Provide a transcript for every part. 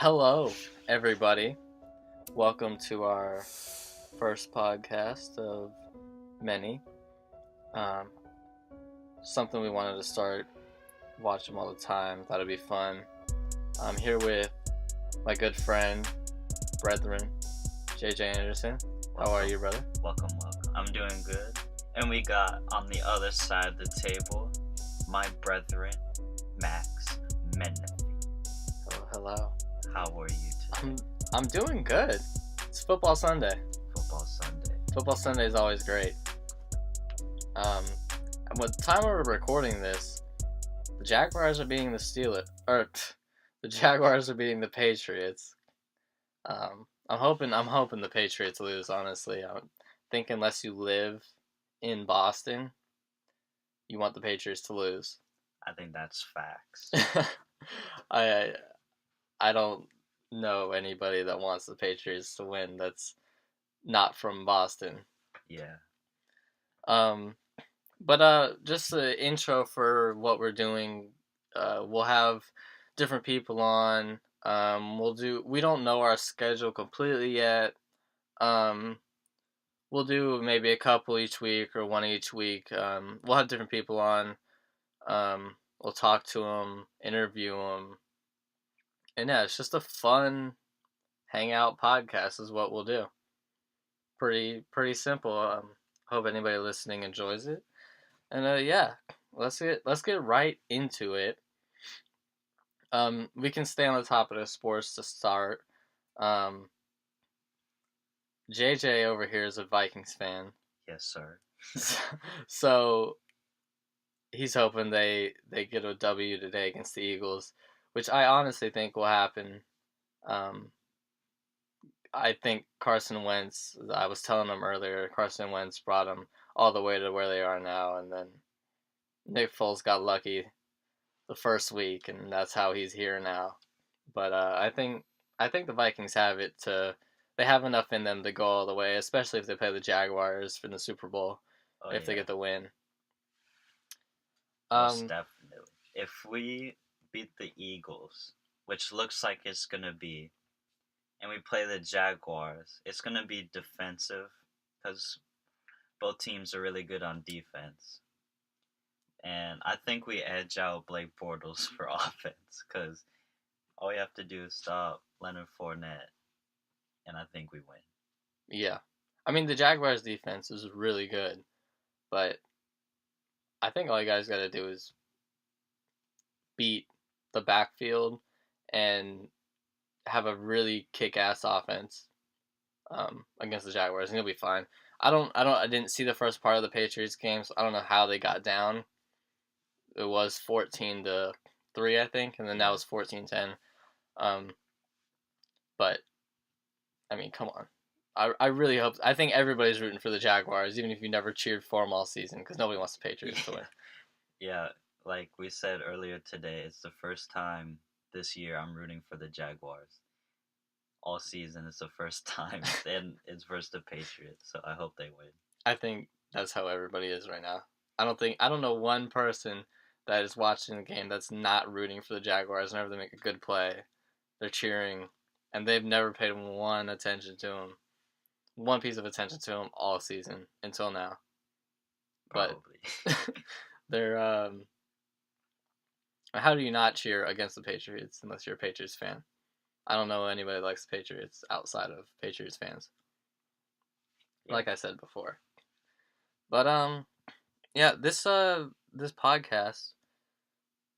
Hello, everybody. Welcome to our first podcast of many. Um, Something we wanted to start, watch them all the time. Thought it'd be fun. I'm here with my good friend, brethren, JJ Anderson. How are you, brother? Welcome. I'm doing good. And we got on the other side of the table, my brethren, Max Menifee. Hello. How are you today? I'm doing good. It's Football Sunday. Football Sunday is always great. What time we're recording this, the Jaguars are beating the Steelers, the Jaguars are beating the Patriots. I'm hoping the Patriots lose. Honestly, I think unless you live in Boston, you want the Patriots to lose. I think that's facts. I don't know anybody that wants the Patriots to win that's not from Boston. Yeah. But just the intro for what we're doing. We'll have different people on. We don't know our schedule completely yet. We'll do maybe a couple each week or one each week. We'll have different people on. We'll talk to them, interview them. And yeah, it's just a fun hangout podcast is what we'll do. Pretty simple. Hope anybody listening enjoys it. And yeah, let's get right into it. We can stay on the topic of sports to start. JJ over here is a Vikings fan. Yes, sir. So he's hoping they get a W today against the Eagles, which I honestly think will happen. I think Carson Wentz, I was telling him earlier, Carson Wentz brought him all the way to where they are now, and then Nick Foles got lucky the first week, and that's how he's here now. But I think the Vikings have it they have enough in them to go all the way, especially if they play the Jaguars for the Super Bowl, if they get the win. Most definitely. If we beat the Eagles, which looks like it's going to be, and we play the Jaguars, it's going to be defensive because both teams are really good on defense. And I think we edge out Blake Bortles for offense because all we have to do is stop Leonard Fournette, and I think we win. Yeah. I mean, the Jaguars' defense is really good, but I think all you guys got to do is beat the backfield and have a really kick-ass offense against the Jaguars, and you'll be fine. I didn't see the first part of the Patriots game, so I don't know how they got down. It was 14-3, I think, and then that was 14-10. But I mean, come on. I really hope. I think everybody's rooting for the Jaguars, even if you never cheered for them all season, because nobody wants the Patriots to win. Yeah, like we said earlier today, it's the first time this year I'm rooting for the Jaguars. All season, it's the first time, and it's versus the Patriots, so I hope they win. I think that's how everybody is right now. I don't know one person that is watching the game that's not rooting for the Jaguars. Whenever they make a good play, they're cheering, and they've never paid one piece of attention to them all season until now. Probably. But they're how do you not cheer against the Patriots unless you're a Patriots fan? I don't know anybody that likes the Patriots outside of Patriots fans. Yeah. Like I said before. But yeah, this podcast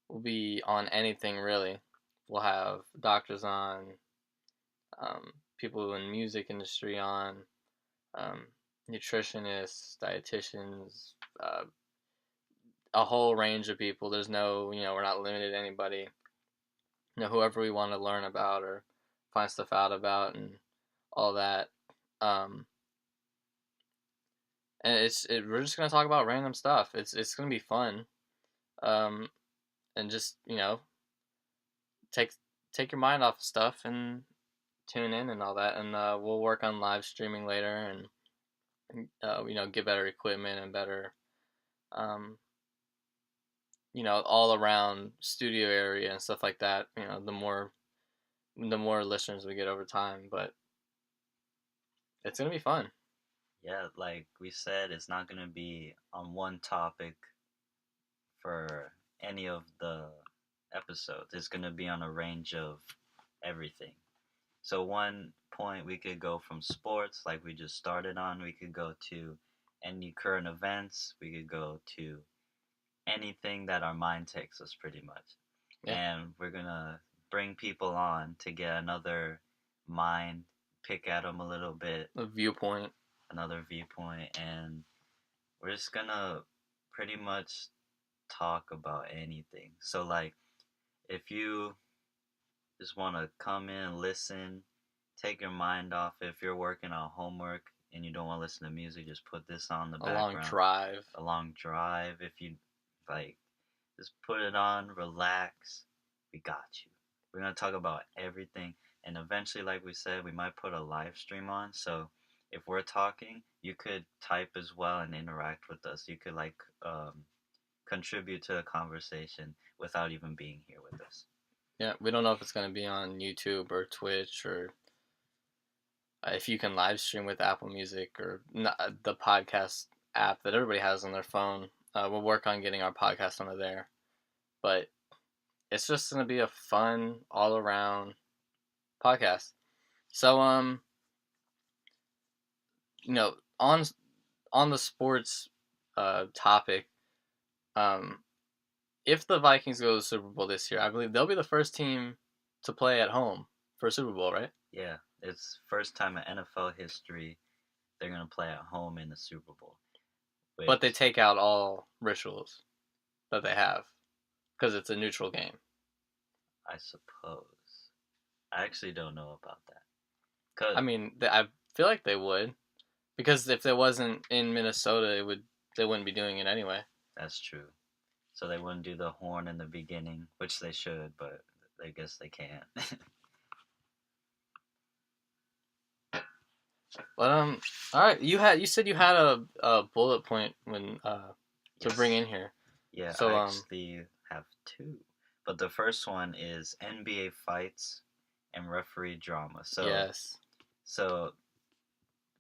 will be on anything really. We'll have doctors on, people in the music industry on, nutritionists, dietitians, a whole range of people. There's no, we're not limited to anybody. Whoever we want to learn about or find stuff out about and all that. And we're just gonna talk about random stuff. It's gonna be fun. And just take your mind off of stuff and tune in and all that. And we'll work on live streaming later and get better equipment and better all around studio area and stuff like that. The more the more listeners we get over time. But it's gonna be fun. Yeah, like we said, it's not gonna be on one topic for any of the episodes. It's gonna be on a range of everything. So one point we could go from sports, like we just started on. We could go to any current events. We could go to anything that our mind takes us, pretty much. Yeah. And we're gonna bring people on to get another mind, pick at them a little bit, A viewpoint. another viewpoint, and we're just gonna pretty much talk about anything. So, like, if you just want to come in, listen, take your mind off. If you're working on homework and you don't want to listen to music, just put this on the A long background. drive. A long drive. If you like, just put it on, relax. We got you. We're gonna talk about everything, and eventually, like we said, we might put a live stream on. So if we're talking, you could type as well and interact with us. You could contribute to the conversation without even being here with us. Yeah, we don't know if it's gonna be on YouTube or Twitch, or if you can live stream with Apple Music or the podcast app that everybody has on their phone. We'll work on getting our podcast onto there, but it's just gonna be a fun all around podcast. So you know, on the sports topic, if the Vikings go to the Super Bowl this year, I believe they'll be the first team to play at home for a Super Bowl, right? Yeah, it's first time in NFL history they're gonna play at home in the Super Bowl. But they take out all rituals that they have because it's a neutral game. I suppose. I actually don't know about that. I mean, I feel like they would, because if it wasn't in Minnesota, they wouldn't be doing it anyway. That's true. So they wouldn't do the horn in the beginning, which they should, but I guess they can't. But all right, you said you had a bullet point when to bring in here. Yeah, so I actually have two, but the first one is NBA fights and referee drama. So yes, so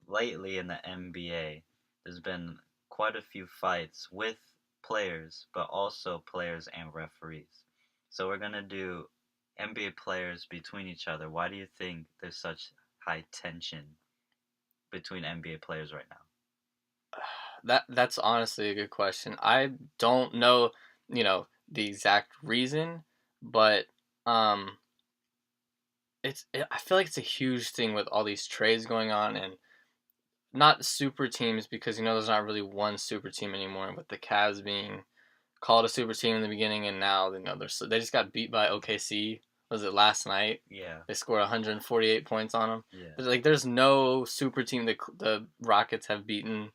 lately in the NBA, there's been quite a few fights with players, but also players and referees. So we're gonna do NBA players between each other. Why do you think there's such high tension between NBA players right now? that's honestly a good question. I don't know, the exact reason, but I feel like it's a huge thing with all these trades going on, and not super teams, because there's not really one super team anymore, with the Cavs being called a super team in the beginning, and now they just got beat by OKC. Was it last night? Yeah. They scored 148 points on them. Yeah. But there's no super team that the Rockets have beaten.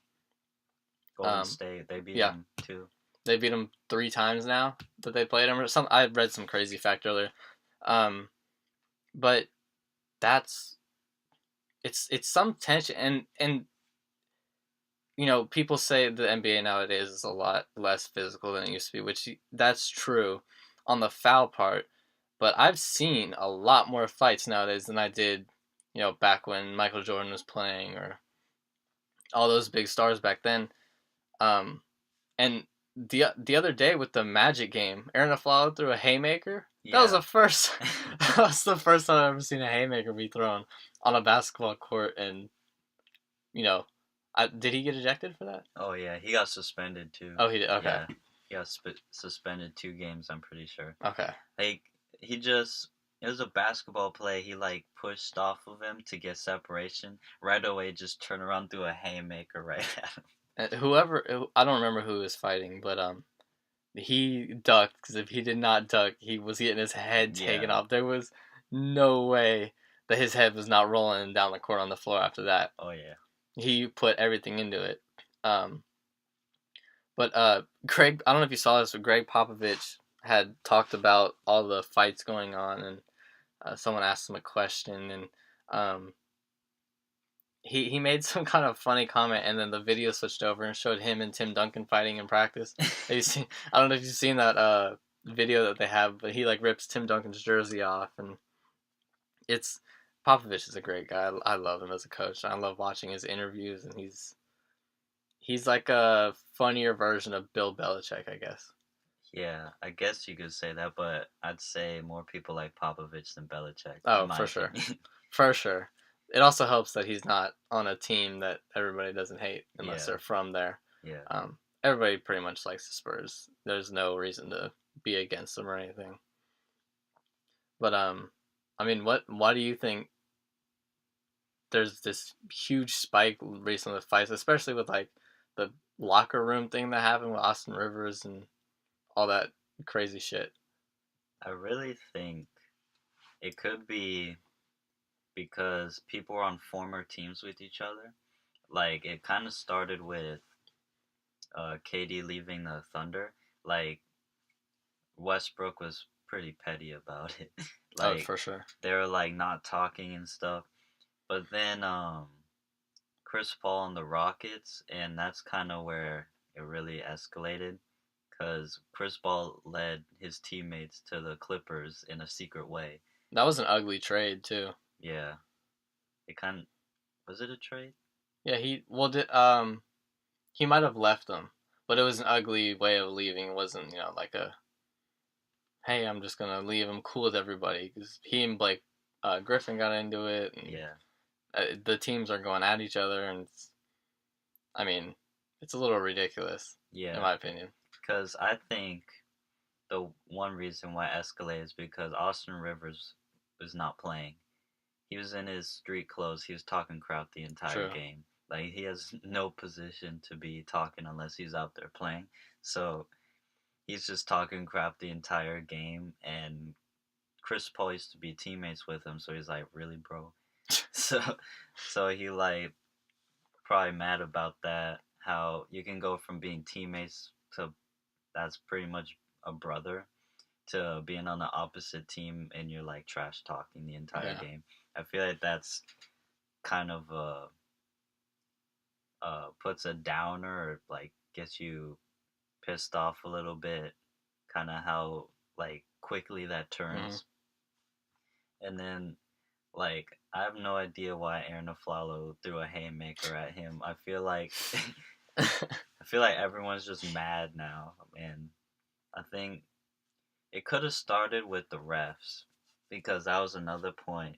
Golden State, they beat them too. They beat them 3 times now that they played them. I read some crazy fact earlier, but it's some tension, and people say the NBA nowadays is a lot less physical than it used to be, which that's true on the foul part. But I've seen a lot more fights nowadays than I did, back when Michael Jordan was playing, or all those big stars back then. And the other day with the Magic game, Aaron Aflalo threw a haymaker. Yeah. That was the first. That was the first time I've ever seen a haymaker be thrown on a basketball court, and did he get ejected for that? Oh yeah, he got suspended too. Oh, he did. Okay. Yeah, he got suspended 2 games. I'm pretty sure. Okay. Like it was a basketball play. He pushed off of him to get separation. Right away, just turn around, threw a haymaker right at him. I don't remember who he was fighting, but he ducked, because if he did not duck, he was getting his head taken off. There was no way that his head was not rolling down the court on the floor after that. Oh yeah. He put everything into it. But Greg, I don't know if you saw this, but Greg Popovich had talked about all the fights going on, and someone asked him a question, and he made some kind of funny comment, and then the video switched over and showed him and Tim Duncan fighting in practice. I don't know if you've seen that video that they have, but he rips Tim Duncan's jersey off, and it's Popovich is a great guy. I love him as a coach. I love watching his interviews, and he's like a funnier version of Bill Belichick, I guess. Yeah, I guess you could say that, but I'd say more people like Popovich than Belichick, in Oh, my for sure, opinion. for sure. It also helps that he's not on a team that everybody doesn't hate unless Yeah, they're from there. yeah. Everybody pretty much likes the Spurs. There's no reason to be against them or anything. But I mean, what? Why do you think there's this huge spike recently with fights, especially with like the locker room thing that happened with Austin Rivers and all that crazy shit? I really think it could be because people are on former teams with each other. Like, it kind of started with KD leaving the Thunder. Like, Westbrook was pretty petty about it. Oh, Like, for sure. they were like not talking and stuff. But then Chris Paul and the Rockets, and that's kind of where it really escalated because Chris Paul led his teammates to the Clippers in a secret way. That was an ugly trade too. Yeah, it kind of was it a trade? Yeah, he might have left them, but it was an ugly way of leaving. It wasn't like a hey, I'm just gonna leave. I'm cool with everybody because he and Blake Griffin got into it, and Yeah, the teams are going at each other, and I mean, it's a little ridiculous in yeah, my opinion. because I think the one reason why it escalated is because Austin Rivers was not playing. He was in his street clothes. He was talking crap the entire True. game. Like he has no position to be talking unless he's out there playing. So he's just talking crap the entire game. And Chris Paul used to be teammates with him, so he's like, "Really, bro?" So, so he like probably mad about that. How you can go from being teammates to that's pretty much a brother to being on the opposite team and you're like trash talking the entire Yeah. game. I feel like that's kind of puts a downer or like gets you pissed off a little bit. Kind of how like quickly that Hmm. turns, and then like I have no idea why Aaron Aflalo threw a haymaker at him. I feel like I feel like everyone's just mad now, and I think it could have started with the refs because that was another point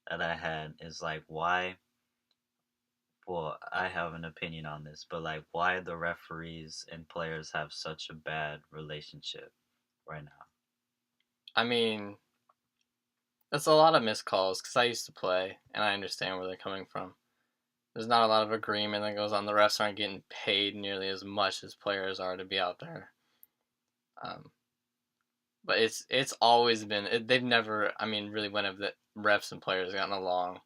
that I had is like why well I have an opinion on this but like why the referees and players have such a bad relationship right now. I mean, it's a lot of missed calls because I used to play and I understand where they're coming from. There's not a lot of agreement that goes on. The refs aren't getting paid nearly as much as players are to be out there. Um, but it's always been they've never. I mean, really, when have the refs and players gotten along?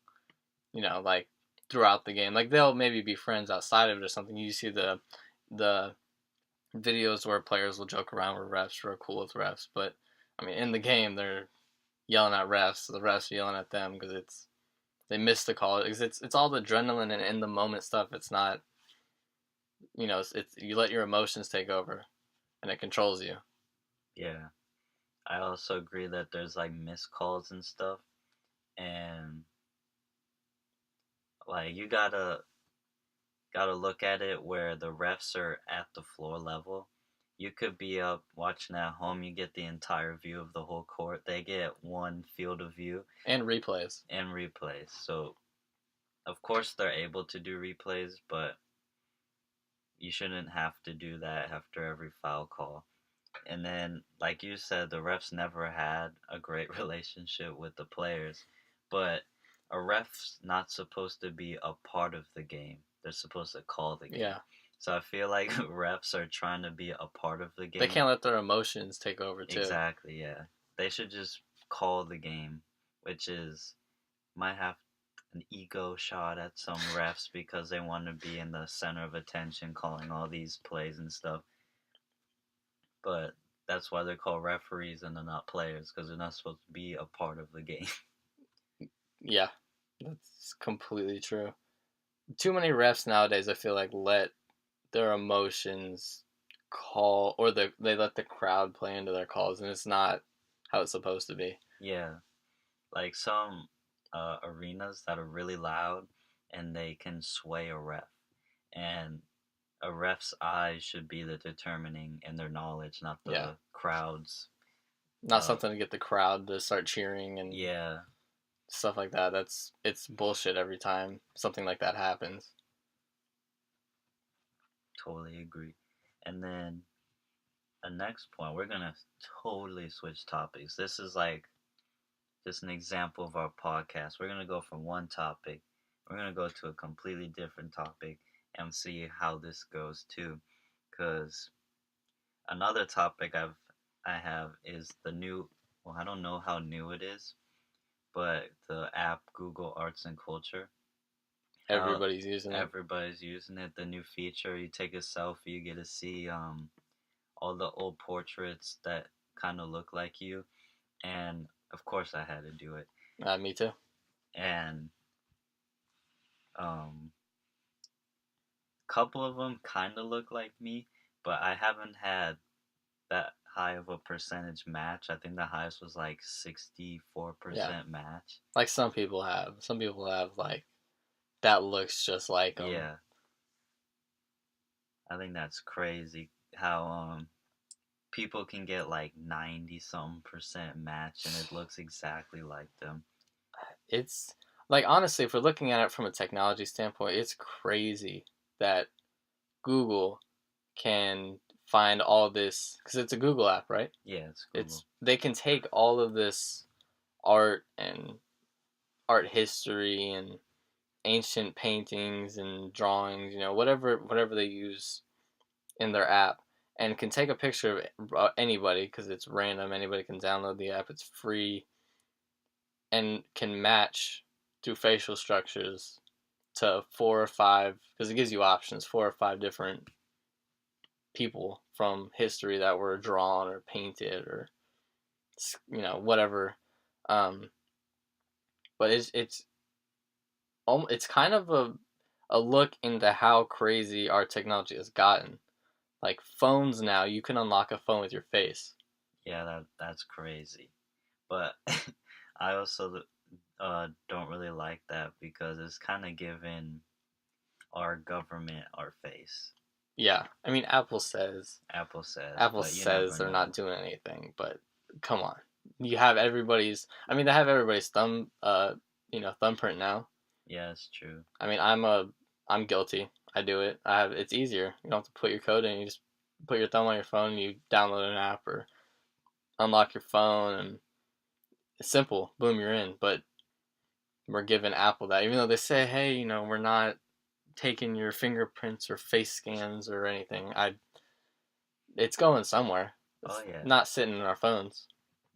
Like throughout the game. Like they'll maybe be friends outside of it or something. You see the videos where players will joke around with refs or are cool with refs, but I mean, in the game they're yelling at refs. The refs are yelling at them because they missed the call because it's all the adrenaline and in the moment stuff. It's not it's you let your emotions take over and it controls you. Yeah, I also agree that there's like missed calls and stuff, and like you gotta look at it where the refs are at the floor level. You could be up watching at home, you get the entire view of the whole court. They get one field of view And replays. and replays. So of course they're able to do replays, but you shouldn't have to do that after every foul call. And then, like you said, the refs never had a great relationship with the players. But a ref's not supposed to be a part of the game. They're supposed to call the game. Yeah, So I feel like refs are trying to be a part of the they game. can't let their emotions take over too. Exactly, yeah. They should just call the game, which is might have an ego shot at some refs because they want to be in the center of attention calling all these plays and stuff. But that's why they're called referees and they're not players because they're not supposed to be a part of the game. Yeah, that's completely true. Too many refs nowadays, I feel like, let their emotions call or they let the crowd play into their calls, and it's not how it's supposed to be. Yeah, like some. arenas that are really loud, and they can sway a ref. And a ref's eyes should be the determining in their knowledge, not Yeah. the crowd's. Not something to get the crowd to start cheering and Yeah, stuff like that. It's bullshit every time something like that happens. totally agree. And then the next point, we're gonna totally switch topics. This is like just an example of our podcast. We're gonna go from one topic, we're gonna go to a completely different topic, and see how this goes too. Cause another topic I have is the new. Well, I don't know how new it is, but the app Google Arts and Culture. How Everybody's using it. everybody's using it. The new feature, you take a selfie, you get to see all the old portraits that kind of look like you, and of course I had to do it. Me too. And um, couple of them kind of look like me, but I haven't had that high of a percentage match. I think the highest was like 64% match. Like some people have. Some people have like that looks just like them. Yeah, I think that's crazy how people can get like 90 something percent match and it looks exactly like them. It's like honestly, if we're looking at it from a technology standpoint, it's crazy that Google can find all this because it's a Google app, right? Yeah, it's Google. They can take all of this art and art history and ancient paintings and drawings, whatever they use in their app, and can take a picture of anybody because it's random. Anybody can download the app. It's free, and can match through facial structures to 4 or 5 because it gives you options 4 or 5 different people from history that were drawn or painted or whatever. Um, but it's kind of a look into how crazy our technology has gotten. Like phones now, you can unlock a phone with your face. Yeah, that's crazy. But I also don't really like that because it's kind of giving our government our face. Yeah, I mean Apple says Apple but you never they're know. not doing anything, but come on, you have everybody's. I mean, they have everybody's thumbprint now. Yeah, it's true. I mean, I'm guilty. I do it. It's easier. You don't have to put your code in. You just put your thumb on your phone. You download an app or unlock your phone, and it's simple. Boom, you're in. But we're giving Apple that, even though they say, hey, we're not taking your fingerprints or face scans or anything. It's going somewhere. It's Oh yeah. not sitting in our phones.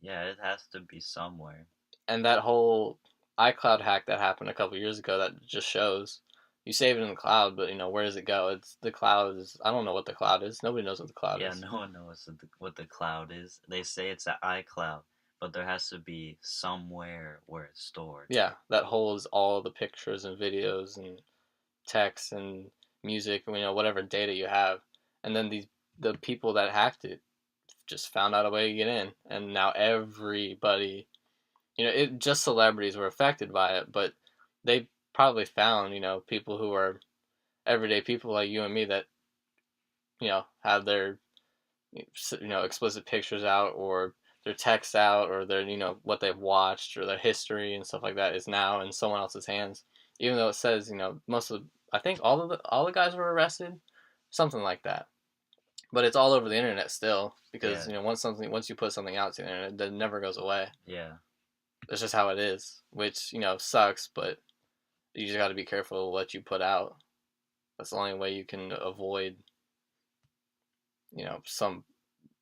Yeah, it has to be somewhere. And that whole iCloud hack that happened a couple years ago, that just shows you save it in the cloud, but where does it go? It's the cloud is. I don't know what the cloud is. Nobody knows what the cloud Yeah, is. no one knows what the cloud is. They say it's an iCloud, but there has to be somewhere where it's stored. Yeah, that holds all the pictures and videos and text and music, whatever data you have. And then the people that hacked it just found out a way to get in, and now everybody, it just celebrities were affected by it, but they probably found, people who are everyday people like you and me that, have their, explicit pictures out or their text out or their, what they've watched or their history and stuff like that is now in someone else's hands. Even though it says, most of I think all the guys were arrested, something like that. But it's all over the internet still because Yeah. Once you put something out to the internet, it never goes away. Yeah. That's just how it is, which sucks. But you just got to be careful what you put out. That's the only way you can avoid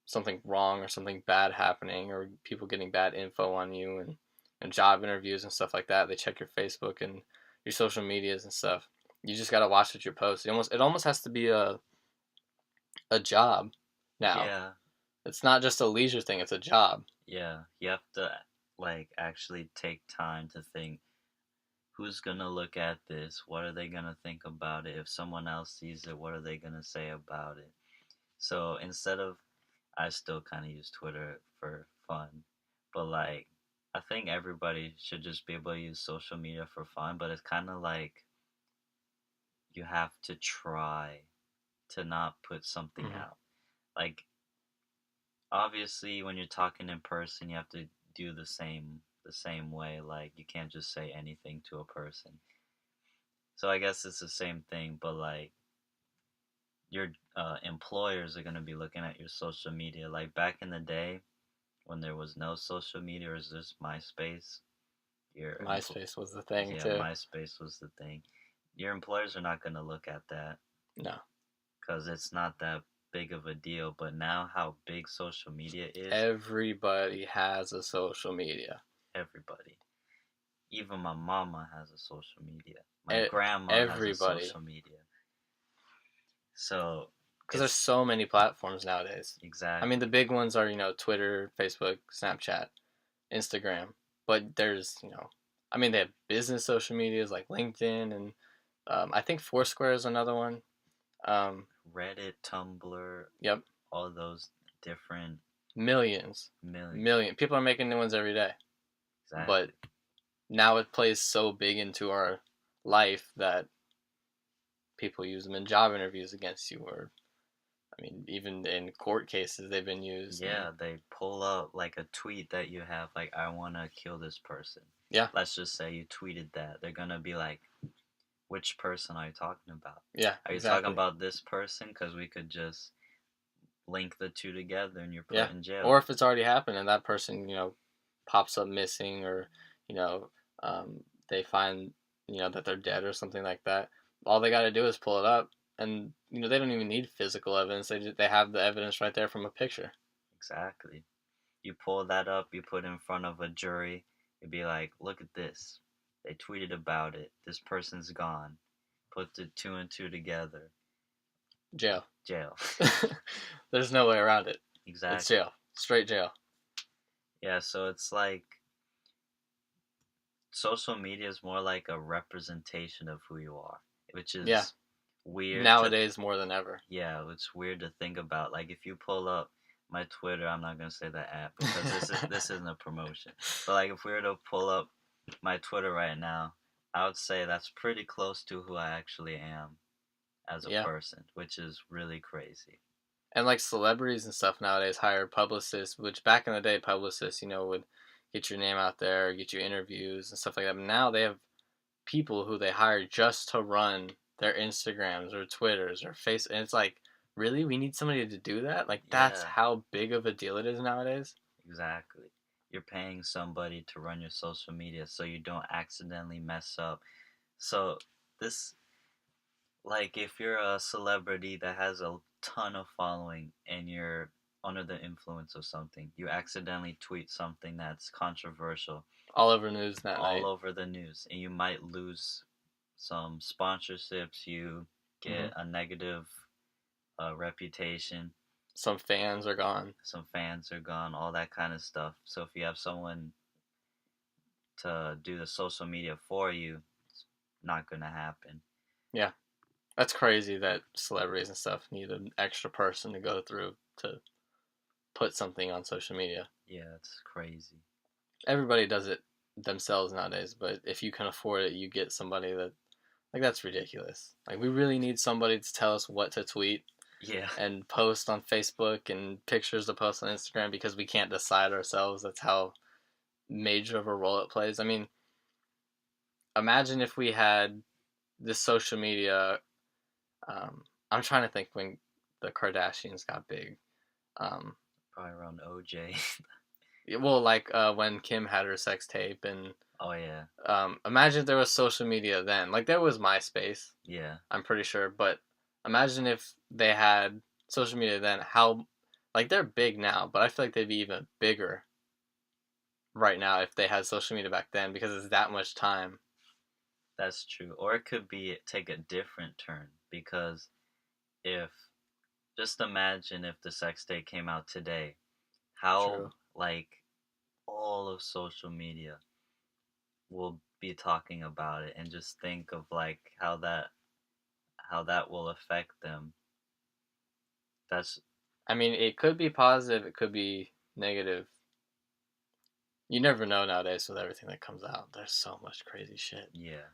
something wrong or something bad happening or people getting bad info on you and job interviews and stuff like that. They check your Facebook and your social medias and stuff. You just got to watch what you post. It almost has to be a job now. Yeah. It's not just a leisure thing, it's a job. Yeah. You have to actually take time to think, who's gonna look at this? What are they gonna think about it? If someone else sees it, what are they gonna say about it? So instead of, I still kind of use Twitter for fun, but I think everybody should just be able to use social media for fun, but it's kind of like you have to try to not put something Hmm. out. Like, obviously, when you're talking in person, you have to do the same way. Like, you can't just say anything to a person. So I guess it's the same thing, but like your employers are gonna be looking at your social media. Like back in the day when there was no social media, or was just MySpace. Your MySpace was the thing Yeah, too. MySpace was the thing. Your employers are not gonna look at that No, because it's not that big of a deal. But now, how big social media is, everybody has a social media. everybody. Even my mama has a social media. My E- grandma has a Everybody, social media. So because there's it's so many platforms nowadays. I mean, the exactly. big ones are Twitter, Facebook, Snapchat, Instagram. But there's I mean, they have business social medias like LinkedIn, and I think Foursquare is another one. Um, Reddit, Tumblr, yep, all those different millions, million. million people are making new ones every day. But Exactly. now it plays so big into our life that people use them in job interviews against you, or I mean, even in court cases they've been used. And Yeah, they pull up like a tweet that you have, like, I want to kill this person. yeah, Let's just say you tweeted that. They're going to be like, which person are you talking about? yeah, Are you talking exactly. about this person? Because we could just link the two together and you're Yeah, put in or jail. if it's already happened and that person pops up missing, or you know they find that they're dead or something like that. All they got to do is pull it up, and they don't even need physical evidence. They have the evidence right there from a picture. Exactly. You pull that up, you put it in front of a jury, you'd be like, look at this. They tweeted about it. This person's gone. Put the two and two together. Jail. Jail. There's no way around it. It's Exactly. jail. Straight jail. Yeah, so it's like social media is more like a representation of who you are, which Yeah. is weird to Nowadays more than ever. yeah, it's weird to think about. Like if you pull up my Twitter, I'm not gonna say the app because this isn't a promotion. But like if we were to pull up my Twitter right now, I would say that's pretty close to who I actually am as a Yeah. person, which is really crazy. And like celebrities and stuff nowadays hire publicists, which back in the day, publicists, would get your name out there, get you interviews and stuff like that. But now they have people who they hire just to run their Instagrams or Twitters or Face. And it's like, really? We need somebody to do that? Like, that's Yeah, how big of a deal it is nowadays? exactly. You're paying somebody to run your social media so you don't accidentally mess up. So this like if you're a celebrity that has a ton of following and you're under the influence of something, you accidentally tweet something that's controversial All over news that all night. over the news, and you might lose some sponsorships, you Hmm. get a negative reputation, Some fans are gone. some fans are gone, all that kind of stuff. So if you have someone to do the social media for you, it's not going to happen. Yeah. That's crazy that celebrities and stuff need an extra person to go through to put something on social media. Yeah, it's crazy. Everybody does it themselves nowadays, but if you can afford it, you get somebody that that's ridiculous. Like we really need somebody to tell us what to tweet Yeah. and post on Facebook and pictures to post on Instagram because we can't decide ourselves. That's how major of a role it plays. I mean, imagine if we had this social media. I'm trying to think when the Kardashians got big. Um, Probably around OJ. well, like when Kim had her sex tape, and Oh yeah, imagine if there was social media then. Like there was MySpace, yeah. I'm pretty sure, but imagine if they had social media then. How like they're big now, but I feel like they'd be even bigger right now if they had social media back then because it's that much time. That's true. Or it could be take a different turn because if just imagine if the sex tape came out today, how True. like all of social media will be talking about it, and just think of like how that will affect them. That's I mean, it could be positive, it could be negative. You never know nowadays with everything that comes out. There's so much crazy shit. Yeah.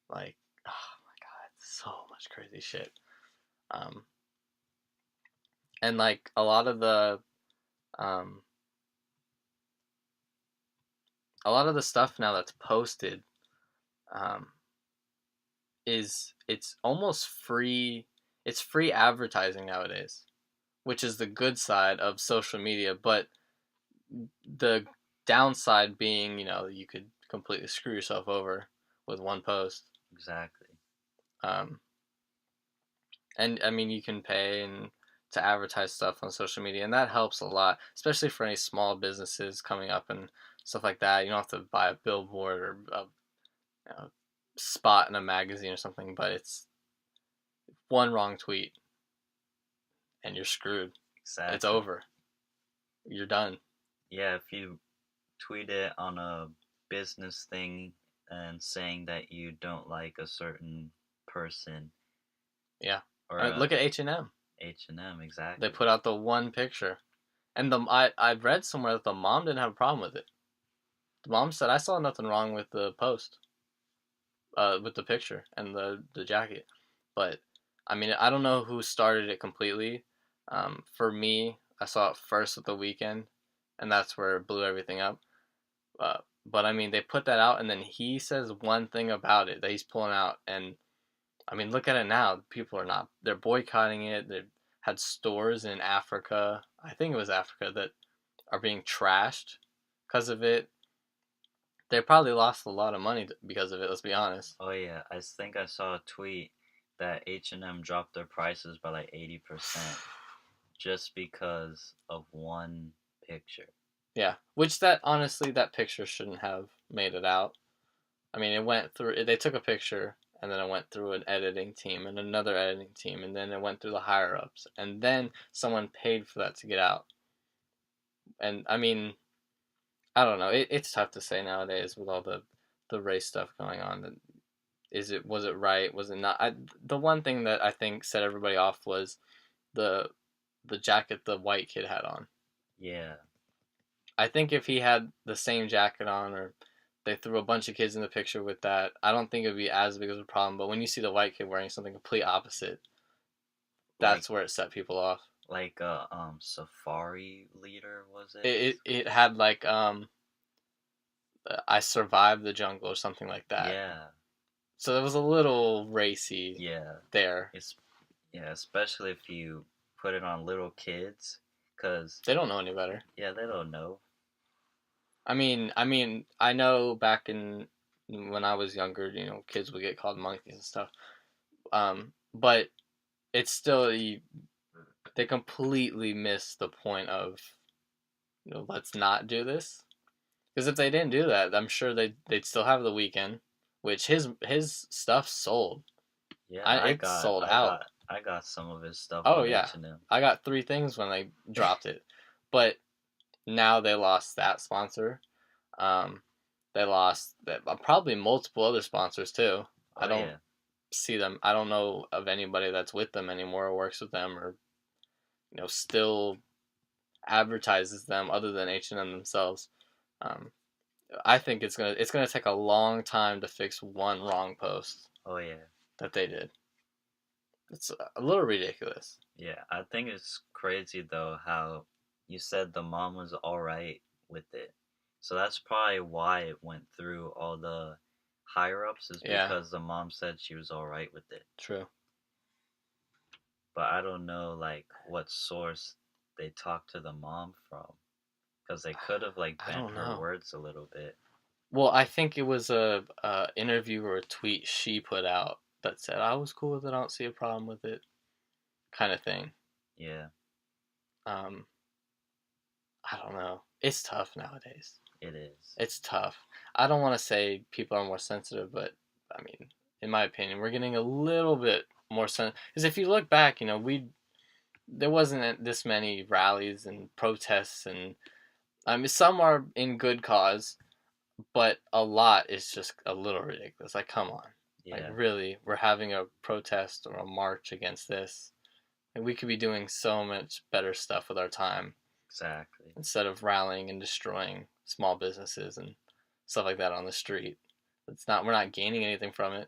Like, oh my god, so much crazy shit. Um, and like um, a lot of the stuff now that's posted, um, it's almost free. It's free advertising nowadays, which is the good side of social media. But the downside being, you could completely screw yourself over with one post. Exactly. Um, and I mean, you can pay and to advertise stuff on social media, and that helps a lot, especially for any small businesses coming up and stuff like that. You don't have to buy a billboard or a spot in a magazine or something, but it's one wrong tweet and you're screwed. It's Exactly. over. You're done. Yeah, if you tweet it on a business thing and saying that you don't like a certain person Yeah. or Look at H&M. H&M, They exactly. put out the one picture, and I've read somewhere that the mom didn't have a problem with it. The mom said I saw nothing wrong with the post, with the picture and the jacket, but I mean I don't know who started it completely. For me, I saw it first with the weekend, and that's where it blew everything up. But I mean, they put that out, and then he says one thing about it that he's pulling out, and I mean, look at it now. People are not. They're boycotting it. They've had stores in Africa. I think it was Africa that are being trashed because of it. They probably lost a lot of money because of it. Let's be honest. Oh yeah, I think I saw a tweet that H&M dropped their prices by like 80% just because of one picture. Yeah, which that honestly, that picture shouldn't have made it out. I mean, it went through. They took a picture, and then it went through an editing team and another editing team, and then it went through the higher ups, and then someone paid for that to get out. And I mean, I don't know. It's tough to say nowadays with all the race stuff going on. Was it right? Was it not? The one thing that I think set everybody off was the the jacket the white kid had on. Yeah. I think if he had the same jacket on, or they threw a bunch of kids in the picture with that, I don't think it would be as big of a problem. But when you see the white kid wearing something complete opposite, Like that's where it set people off. like a safari leader, was it? It had like I survived the jungle or something like that. Yeah. So it was a little racy Yeah. there. It's yeah, especially if you put it on little kids cuz They don't know any better. yeah, they don't know. I know back in when I was younger, kids would get called monkeys and stuff. But it's still they completely miss the point of let's not do this. Because if they didn't do that, I'm sure they'd still have the weekend, which his stuff sold. Yeah, It's sold out. I got some of his stuff Oh on yeah, H&M. I got 3 things when they dropped it, but now they lost that sponsor. Um, they lost probably multiple other sponsors too. I Oh don't yeah. see them. I don't know of anybody that's with them anymore or works with them or still advertises them other than H&M themselves. Um, I think it's gonna take a long time to fix one wrong post Oh yeah. that they did. It's a little ridiculous. Yeah, I think it's crazy though how you said the mom was all right with it. So that's probably why it went through all the higher ups is Yeah, because the mom said she was all right with it. true. But I don't know like what source they talked to the mom from because they could have like I bent don't her know. words a little bit. Well, I think it was a interview or a tweet she put out that said I was cool with it. I don't see a problem with it, kind of thing. Yeah, Um, I don't know. It's tough nowadays. it is. It's tough. I don't want to say people are more sensitive, but I mean, in my opinion, we're getting a little bit more sensitive. Because if you look back, there wasn't this many rallies and protests, and I mean, some are in good cause, but a lot is just a little ridiculous. Like, come on, like Yeah, really, we're having a protest or a march against this, and we could be doing so much better stuff with our time. Exactly. instead of rallying and destroying small businesses and stuff like that on the street. We're not gaining anything from it.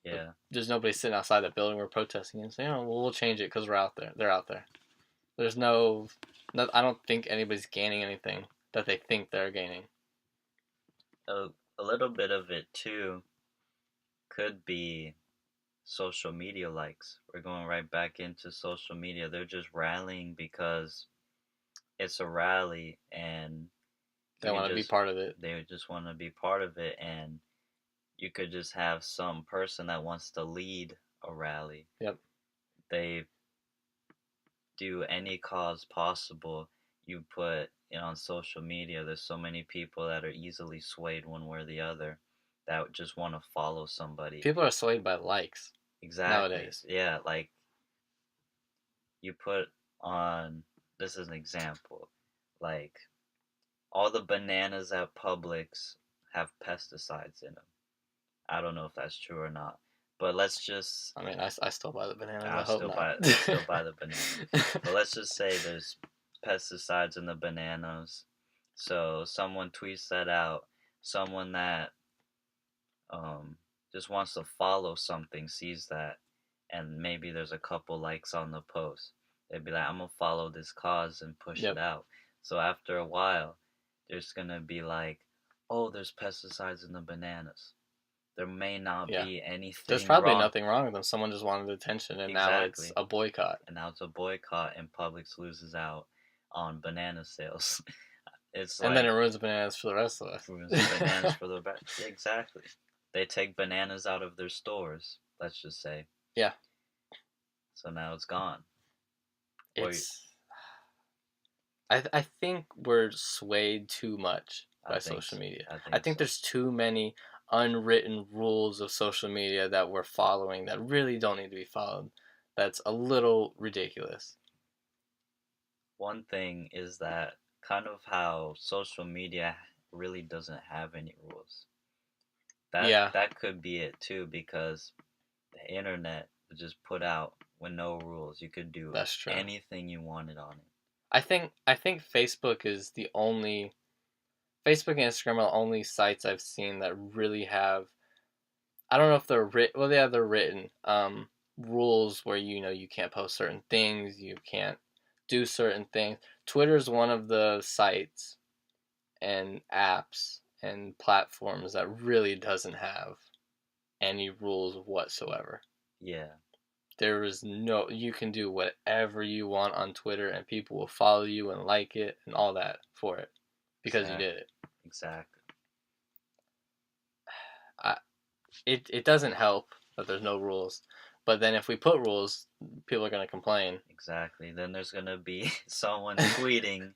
Yeah. There's nobody sitting outside that building we're protesting and saying, "Oh, well, we'll change it because we're out there." They're out there. There's no. I don't think anybody's gaining anything that they think they're gaining. A, a little bit of it too could be social media likes. We're going right back into social media. They're just rallying because it's a rally and They want to be part of it. they just want to be part of it, and you could just have some person that wants to lead a rally. Yep. They do any cause possible. You put it on social media. There's so many people that are easily swayed one way or the other that just want to follow somebody. People are swayed by likes. Exactly. Nowadays. Yeah, like you put on, this is an example, like all the bananas at Publix have pesticides in them. I don't know if that's true or not, but let's just, I mean, I still buy the bananas. I I hope still not. buy still buy the bananas. But let's just say there's pesticides in the bananas. So someone tweets that out. Someone that just wants to follow something sees that, and maybe there's a couple likes on the post. They'd be like, I'm gonna follow this cause and push Yep. it out. So after a while, there's gonna be like, oh, there's pesticides in the bananas. There may not Yeah. be anything There's probably wrong. nothing wrong with them. Someone just wanted attention, and now it's Exactly. a boycott. And now it's a boycott, and Publix loses out on banana sales. It's And like, then it ruins bananas for the rest of us. ruins bananas for the rest. Yeah, exactly. They take bananas out of their stores, let's just say. Yeah. So now it's gone. Or It's. I think we're swayed too much by I think social media. I I think so. there's too many unwritten rules of social media that we're following that really don't need to be followed. That's a little ridiculous. One thing is that kind of how social media really doesn't have any rules. Yeah. That could be it too, because the internet was just put out with no rules. You could do That's true. anything you wanted on it. I think Facebook is the only Facebook and Instagram are the only sites I've seen that really have. I don't know if they're written. Well, yeah, they're written. Rules where you can't post certain things, you can't do certain things. Twitter is one of the sites and apps and platforms that really doesn't have any rules whatsoever. Yeah. There is no. You can do whatever you want on Twitter, and people will follow you and like it and all that for it because you did it. Exactly. It doesn't help that there's no rules. But then if we put rules, people are going to complain. Exactly. Then there's going to be someone tweeting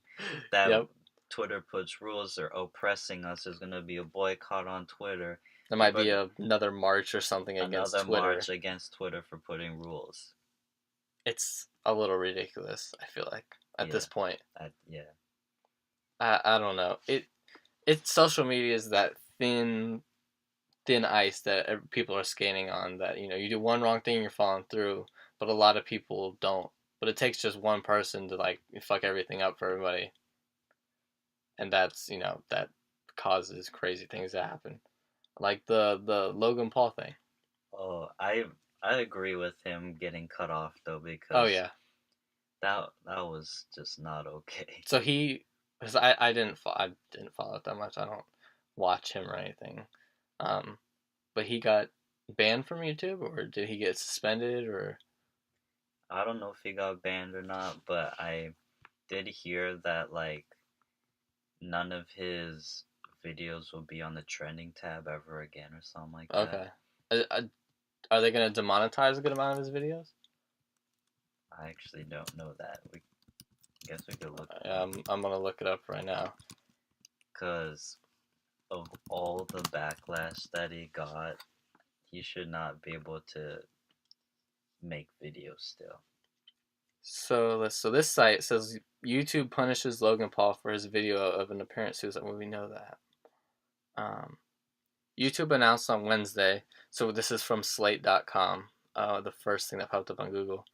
that Yep. Twitter puts rules, or oppressing us. There's going to be a boycott on Twitter. There might be another march or something against Another Twitter. march against Twitter for putting rules. It's a little ridiculous, I feel like, at this point. Yeah. I don't know. It's social media is that thin ice that people are skating on, that you do one wrong thing, you're falling through, but a lot of people don't. But it takes just one person to like fuck everything up for everybody, and that's that causes crazy things to happen, like the Logan Paul thing. Oh, I agree with him getting cut off though, because Oh yeah, that was just not okay. so because I didn't follow it that much. I don't watch him or anything. But he got banned from YouTube, or did he get suspended, or? I don't know if he got banned or not, but I did hear that like none of his videos will be on the trending tab ever again, or something like that. Okay. Are they gonna demonetize a good amount of his videos? I actually don't know that. I guess we could look. I'm gonna look it up right now. Because of all the backlash that he got, he should not be able to make videos still. So this site says YouTube punishes Logan Paul for his video of an apparent suicide. Well, we know that. YouTube announced on Wednesday. So this is from Slate.com. The first thing that popped up on Google.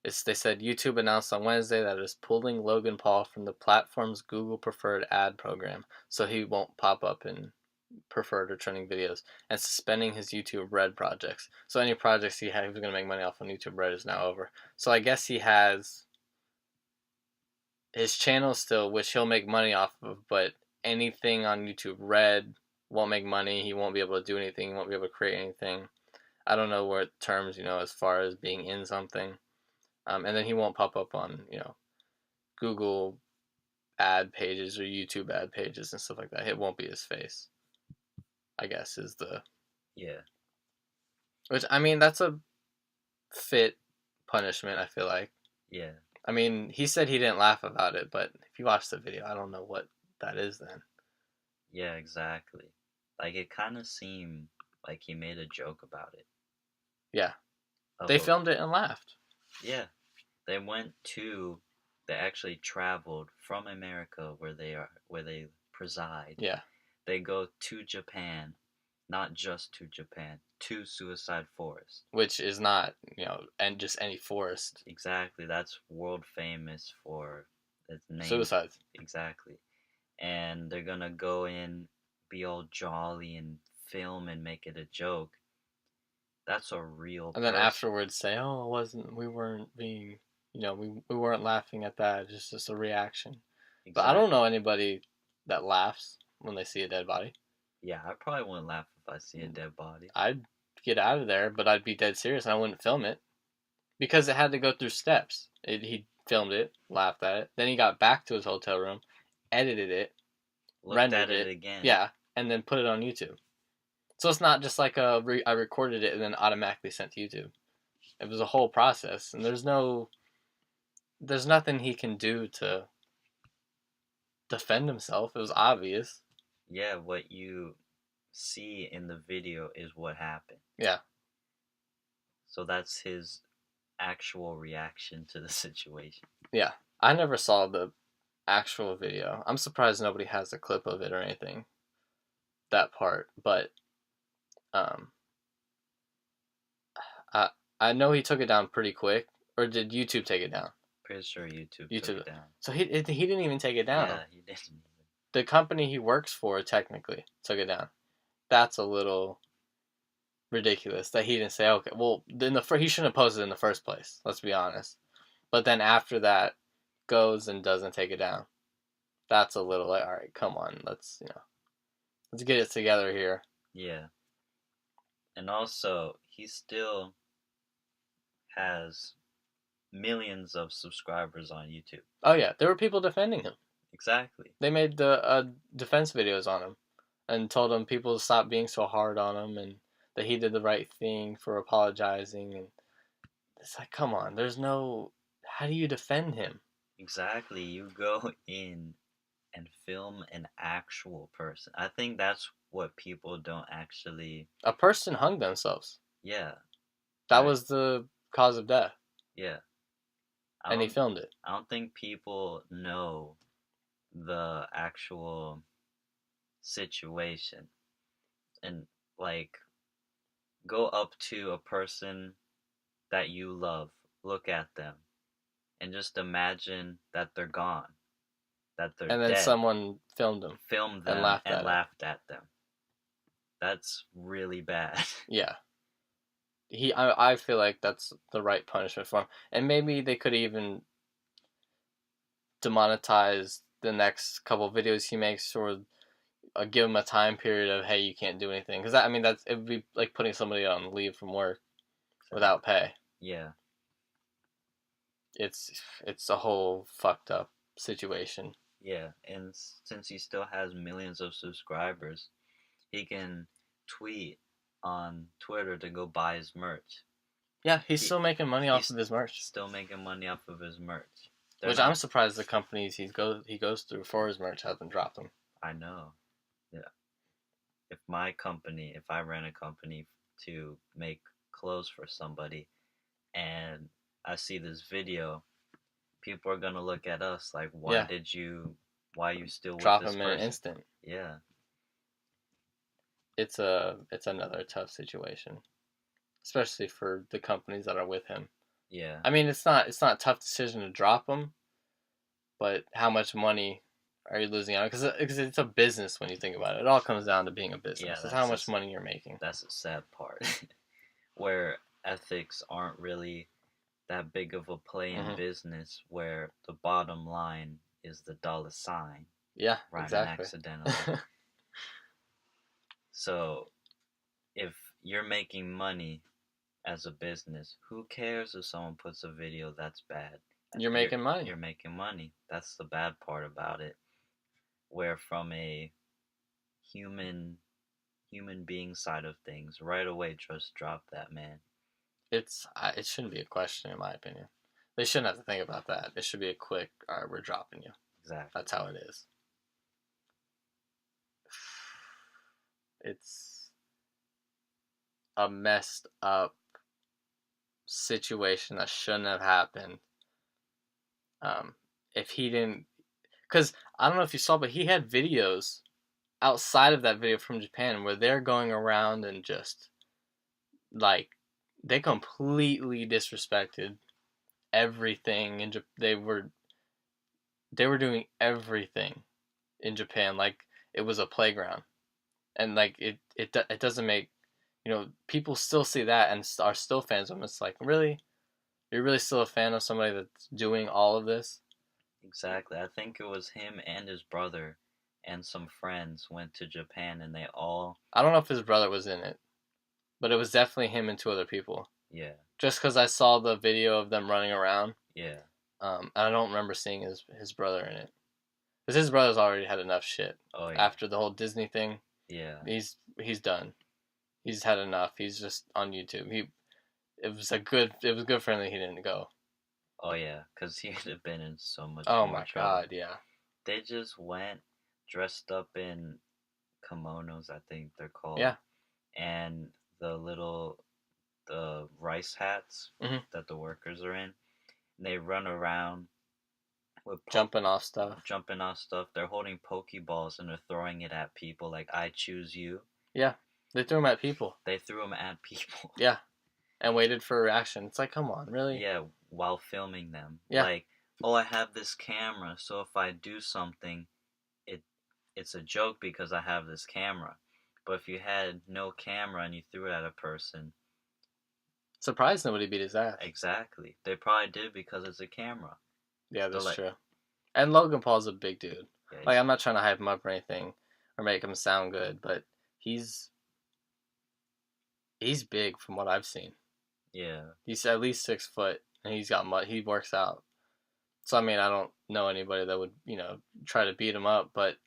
They said YouTube announced on Wednesday that it is pulling Logan Paul from the platform's Google preferred ad program, so he won't pop up in preferred or trending videos, and suspending his YouTube Red projects. So any projects he had, he was going to make money off on YouTube Red, is now over. So I guess he has his channel still, which he'll make money off of, but anything on YouTube Red won't make money. He won't be able to do anything. He won't be able to create anything. I don't know what terms, as far as being in something. And then he won't pop up on, Google ad pages or YouTube ad pages and stuff like that. It won't be his face, I guess, is the. Yeah. Which, I mean, that's a fit punishment, I feel like. Yeah. I mean, he said he didn't laugh about it, but if you watch the video, I don't know what that is then. Yeah, exactly. Like, it kind of seemed like he made a joke about it. Yeah. They filmed it and laughed. Yeah. They actually traveled from America where they preside. Yeah. They go to Japan, not just to Japan, to Suicide Forest. Which is not, and just any forest. Exactly. That's world famous for its name. Suicides. Exactly. And they're gonna go in, be all jolly and film and make it a joke. That's a real And then afterwards say, "Oh, we weren't being, we weren't laughing at that. It's just a reaction." Exactly. But I don't know anybody that laughs when they see a dead body. Yeah, I probably wouldn't laugh if I see a dead body. I'd get out of there, but I'd be dead serious and I wouldn't film it. Because it had to go through steps. He filmed it, laughed at it, then he got back to his hotel room, edited it, rendered it again. Yeah, and then put it on YouTube. So it's not just like I recorded it and then automatically sent to YouTube. It was a whole process, and there's nothing he can do to defend himself. It was obvious. Yeah, what you see in the video is what happened. Yeah. So that's his actual reaction to the situation. Yeah. I never saw the actual video. I'm surprised nobody has a clip of it or anything. That part, but I know he took it down pretty quick, or did YouTube take it down? Pretty sure YouTube took it down. So he didn't even take it down. Yeah, he didn't. The company he works for technically took it down. That's a little ridiculous that he didn't say, okay, well, he shouldn't have posted it in the first place. Let's be honest. But then after that, goes and doesn't take it down. That's a little like, all right, come on, let's get it together here. Yeah. And also, he still has millions of subscribers on YouTube. Oh yeah, there were people defending him. Exactly. They made the defense videos on him and told him people to stop being so hard on him and that he did the right thing for apologizing. And it's like, come on, how do you defend him? Exactly. You go in and film an actual person. I think that's what people don't actually... A person hung themselves. Yeah. That was the cause of death. Yeah. And he filmed it. I don't think people know the actual situation. And, like, go up to a person that you love, look at them, and just imagine that they're gone. That they're dead. And then someone filmed them. Filmed them and laughed at them. That's really bad. Yeah. I feel like that's the right punishment for him. And maybe they could even demonetize the next couple of videos he makes, or give him a time period of, hey, you can't do anything. Because it would be like putting somebody on leave from work without pay. Yeah. It's a whole fucked up situation. Yeah, and since he still has millions of subscribers, he can tweet on Twitter to go buy his merch. Yeah, he's still making money off of his merch. Still making money off of his merch. I'm surprised the companies he goes through for his merch haven't dropped him. I know. Yeah. If I ran a company to make clothes for somebody, and I see this video, people are gonna look at us like, why are you still drop with this him in an instant? Yeah. It's another tough situation, especially for the companies that are with him. Yeah. I mean, it's not a tough decision to drop him, but how much money are you losing on it? Because it's a business when you think about it. It all comes down to being a Yeah, business. It's how much money you're making. that's a sad part. Where ethics aren't really that big of a play in Hmm. business, where the bottom line is the dollar sign, Yeah, rhyming exactly. accidentally. So if you're making money as a business, who cares if someone puts a video that's bad? You're You're making money. you're making money. That's the bad part about it. Where from a human human being side of things, right away just drop that, man. It shouldn't be a question in my opinion. They shouldn't have to think about that. It should be a quick, all right, we're dropping you. Exactly. That's how it is. It's a messed up situation that shouldn't have happened. If he didn't, because I don't know if you saw, but he had videos outside of that video from Japan where they're going around and just like they completely disrespected everything in they were doing everything in Japan like it was a playground, and like it doesn't make people still see that and are still fans of him. It's like, really, you're really still a fan of somebody that's doing all of this? Exactly. I think it was him and his brother and some friends went to Japan and they all, I don't know if his brother was in it, but it was definitely him and two other people. yeah, Just because I saw the video of them running around, yeah, and I don't remember seeing his brother in it. Because his brother's already had enough shit oh yeah, after the whole Disney thing. yeah, He's done. He's had enough. He's just on YouTube. It was good for him that he didn't go. oh yeah, because he would have been in so much Oh more my trouble. god, yeah. They just went dressed up in kimonos, I think they're called, Yeah. and the rice hats Hmm. that the workers are in. And they run around with Jumping off stuff. jumping off stuff. They're holding pokeballs and they're throwing it at people like I choose you. Yeah. They threw him at people. They threw them at people. Yeah. And waited for a reaction. It's like, come on, really? Yeah, while filming them. Yeah. Like, oh, I have this camera, so if I do something, it it's a joke because I have this camera. But if you had no camera and you threw it at a person, Surprised nobody beat his ass. exactly. They probably did because it's a camera. Yeah, They're that's like, true. And Logan Paul's a big dude. yeah, Like, I'm not trying to hype him up or anything or make him sound good, but he's he's big from what I've seen. yeah, He's at least 6 foot, and he works out. So I mean, I don't know anybody that would try to beat him up, but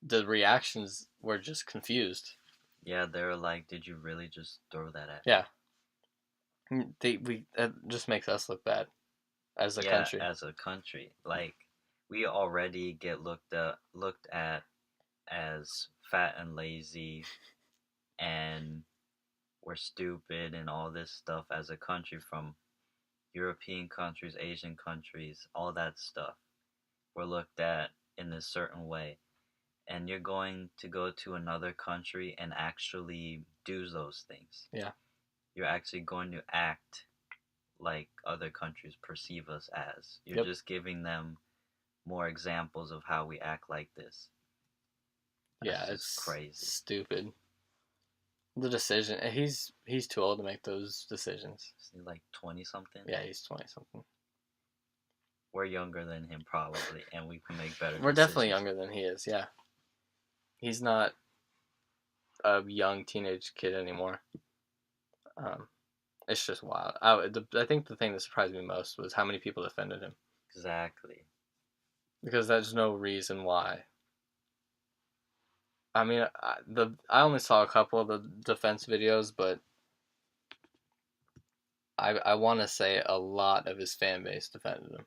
the reactions were just confused. yeah. They're like, did you really just throw that at me? Yeah, that just makes us look bad as a Yeah, country. as a country, like we already get looked at as fat and lazy, and we're stupid and all this stuff as a country from European countries, Asian countries, all that stuff. We're looked at in a certain way. And you're going to go to another country and actually do those things. Yeah, You're actually going to act like other countries perceive us as. You're yep, just giving them more examples of how we act like this. That's yeah. just It's crazy. stupid. The decision. He's too old to make those decisions. Is he like 20 something? Yeah, he's 20 something. We're younger than him probably, and we can make better We're decisions. definitely younger than he is. Yeah, he's not a young teenage kid anymore. It's just wild. I think the thing that surprised me most was how many people defended him, Exactly. because there's no reason why. I mean, I only saw a couple of the defense videos, but I want to say a lot of his fan base defended him,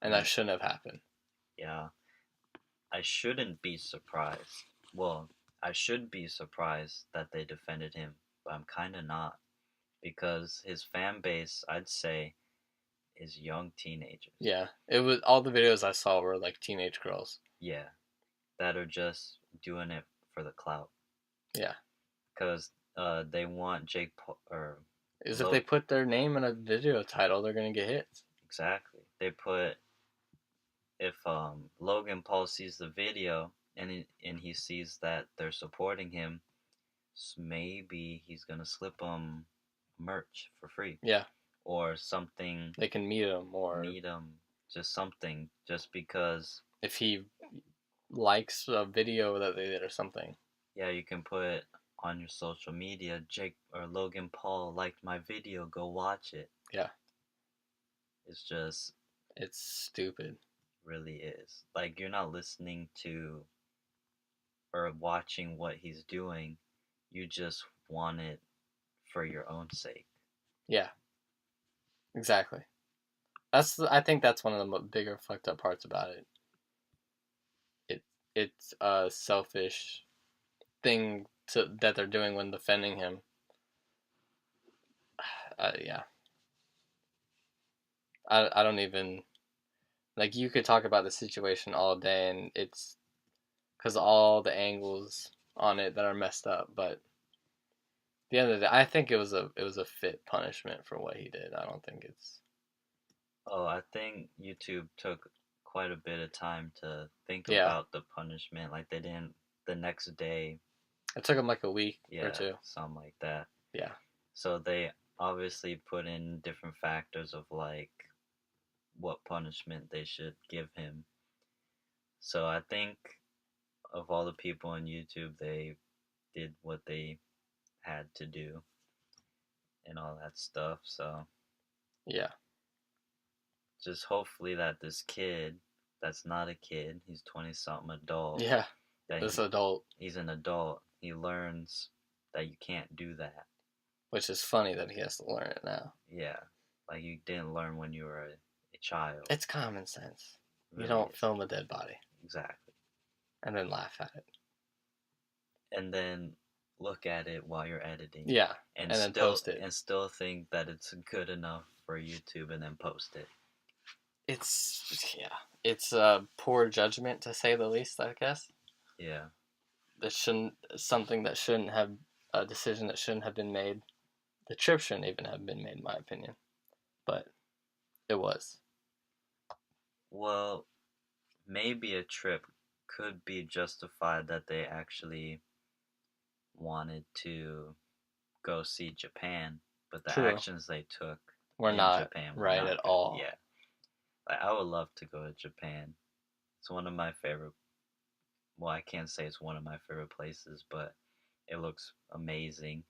and that shouldn't have happened. Yeah. I shouldn't be surprised. Well, I should be surprised that they defended him, but I'm kind of not. Because his fan base, I'd say, is young teenagers. Yeah, it was all the videos I saw were like teenage girls. Yeah. That are just doing it for the clout. Yeah, Because they want Jake Paul, or Is if they Lo- put their name in a video title, they're gonna get hits. exactly. They put if Logan Paul sees the video and he sees that they're supporting him, maybe he's gonna slip merch for free Yeah, or something. they can meet him, or Meet him, just something, just because. if he likes a video that they did or something. Yeah, you can put on your social media, Jake or Logan Paul liked my video, go watch it. Yeah. It's just It's stupid. really is. Like, you're not listening to or watching what he's doing. You just want it for your own sake. Yeah. Exactly. I think that's one of the bigger fucked up parts about it. It's a selfish thing that they're doing when defending him. Yeah. I don't even, like, you could talk about the situation all day, and it's because all the angles on it that are messed up, but at the end of the day, I think it was a fit punishment for what he did. I don't think it's. Oh, I think YouTube took quite a bit of time to think Yeah. about the punishment. Like, they didn't the next day. It took him like a week Yeah, or two. something like that. Yeah. So they obviously put in different factors of like what punishment they should give him. So I think of all the people on YouTube, they did what they had to do and all that stuff. So Yeah. just hopefully that this kid, that's not a kid, he's 20 something adult. Yeah. That This adult. He's an adult. He learns that you can't do that. Which is funny that he has to learn it now. Yeah. Like you didn't learn when you were a child. It's common sense. It really you don't is. film a dead body. Exactly. And then laugh at it. And then look at it while you're editing. Yeah. And then still, post it. And still think that it's good enough for YouTube and then post it. It's poor judgment, to say the least, I guess. Yeah. A decision that shouldn't have been made. The trip shouldn't even have been made, in my opinion. But it was. Well, maybe a trip could be justified that they actually wanted to go see Japan, but the True. actions they took We're in not Japan were right not at good. all. Yeah. Like, I would love to go to Japan. It's one of my favorite. Well, I can't say it's one of my favorite places, but it looks amazing.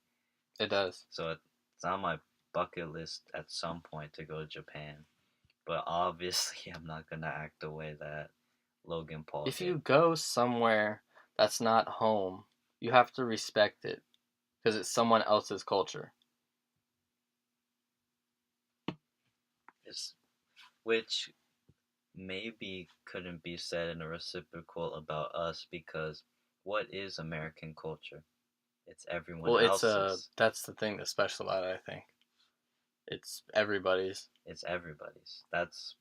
It does. So it's on my bucket list at some point to go to Japan. But obviously, I'm not gonna act the way that Logan Paul If did. you go somewhere that's not home, you have to respect it because it's someone else's culture. Which maybe couldn't be said in a reciprocal about us, because what is American culture? It's everyone else's. That's the thing that's special about it, I think. It's everybody's. It's everybody's. That's,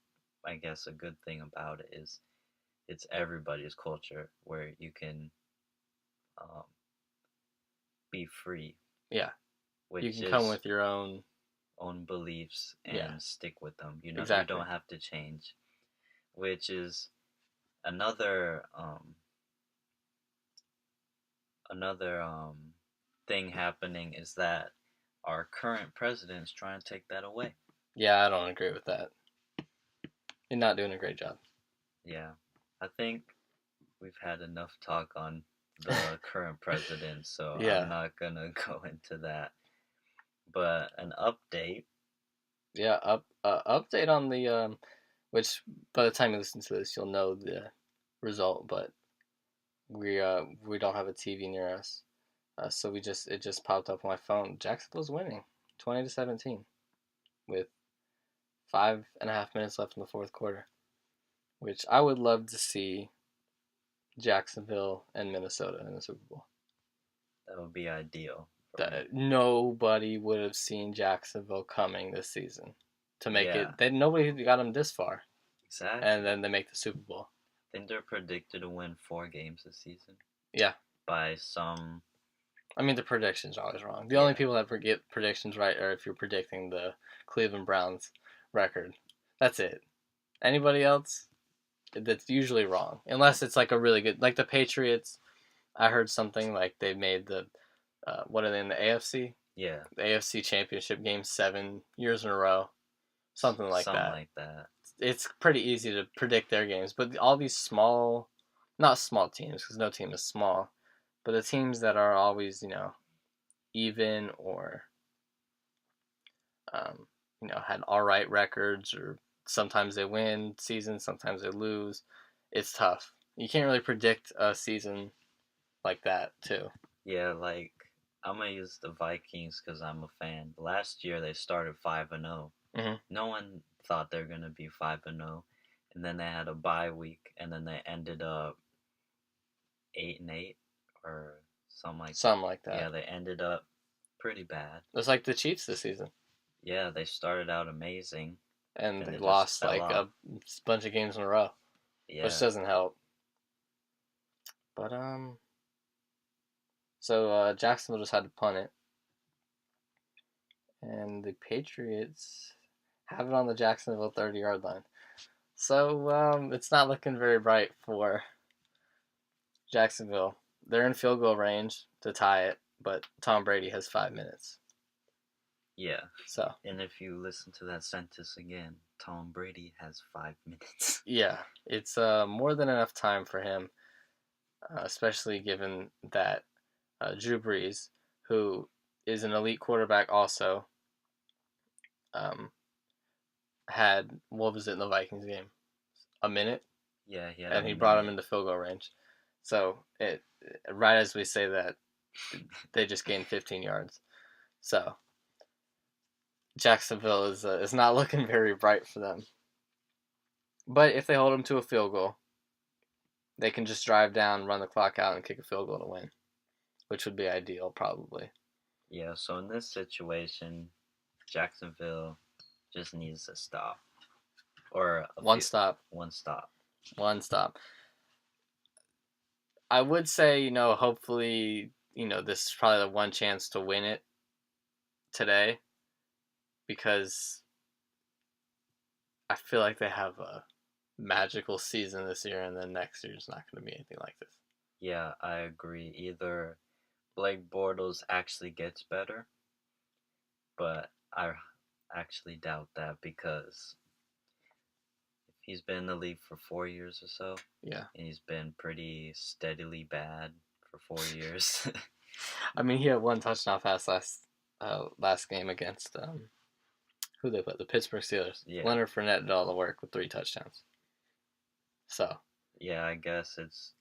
I guess, a good thing about it is it's everybody's culture where you can be free. Yeah. Which you can come with your own beliefs and stick with them. You know, exactly. You don't have to change. Which is another thing happening is that our current president is trying to take that away. Yeah, I don't agree with that. You're not doing a great job. Yeah. I think we've had enough talk on the current president, so yeah. I'm not going to go into that. But an update. Yeah, update on the, which by the time you listen to this, you'll know the result, but we don't have a TV near us. So it just popped up on my phone. Jacksonville's winning 20-17 with 5.5 minutes left in the fourth quarter, which I would love to see Jacksonville and Minnesota in the Super Bowl. That would be ideal. Nobody would have seen Jacksonville coming this season to make it. Nobody got them this far. Exactly. And then they make the Super Bowl. I think they're predicted to win 4 games this season. Yeah. By some I mean, the predictions are always wrong. The Yeah. only people that get predictions right are if you're predicting the Cleveland Browns record. That's it. Anybody else, that's usually wrong. Unless it's like a really good, like the Patriots. I heard something like they made the, what are they in the AFC? Yeah. The AFC Championship game 7 years in a row. Something like Something that. like that. It's pretty easy to predict their games. But all these small, not small teams, because no team is small, but the teams that are always, even or, had all right records, or sometimes they win seasons, sometimes they lose. It's tough. You can't really predict a season like that, too. Yeah, like I'm gonna use the Vikings because I'm a fan. Last year they started 5-0. Mhm. No one thought they're gonna be 5-0, and then they had a bye week, and then they ended up 8-8 or something like that. Something like that. Yeah, they ended up pretty bad. It's like the Chiefs this season, Yeah, they started out amazing. and Then they it just lost fell like a off. bunch of games in a row, Yeah, which doesn't help. But so Jacksonville just had to punt it, and the Patriots have it on the Jacksonville 30-yard line. So it's not looking very bright for Jacksonville. They're in field goal range to tie it, but Tom Brady has 5 minutes. yeah. So And if you listen to that sentence again, Tom Brady has 5 minutes. yeah, it's more than enough time for him, especially given that Drew Brees, who is an elite quarterback also, had, what was it in the Vikings game? A minute? Yeah, he had And a he brought him minute. into field goal range. So right as we say that, they just gained 15 yards. So Jacksonville is not looking very bright for them. But if they hold them to a field goal, they can just drive down, run the clock out, and kick a field goal to win, which would be ideal, probably. Yeah, so in this situation, Jacksonville just needs to stop. Or One stop. One stop. One stop. I would say, hopefully, this is probably the one chance to win it today, because I feel like they have a magical season this year, and then next year is not going to be anything like this. Yeah, I agree. Either Blake Bortles actually gets better, but I actually doubt that because he's been in the league for 4 years or so. Yeah. And he's been pretty steadily bad for 4 years. I mean, he had one touchdown pass last game against who they put, the Pittsburgh Steelers. Yeah. Leonard Fournette did all the work with 3 touchdowns. So yeah, I guess it's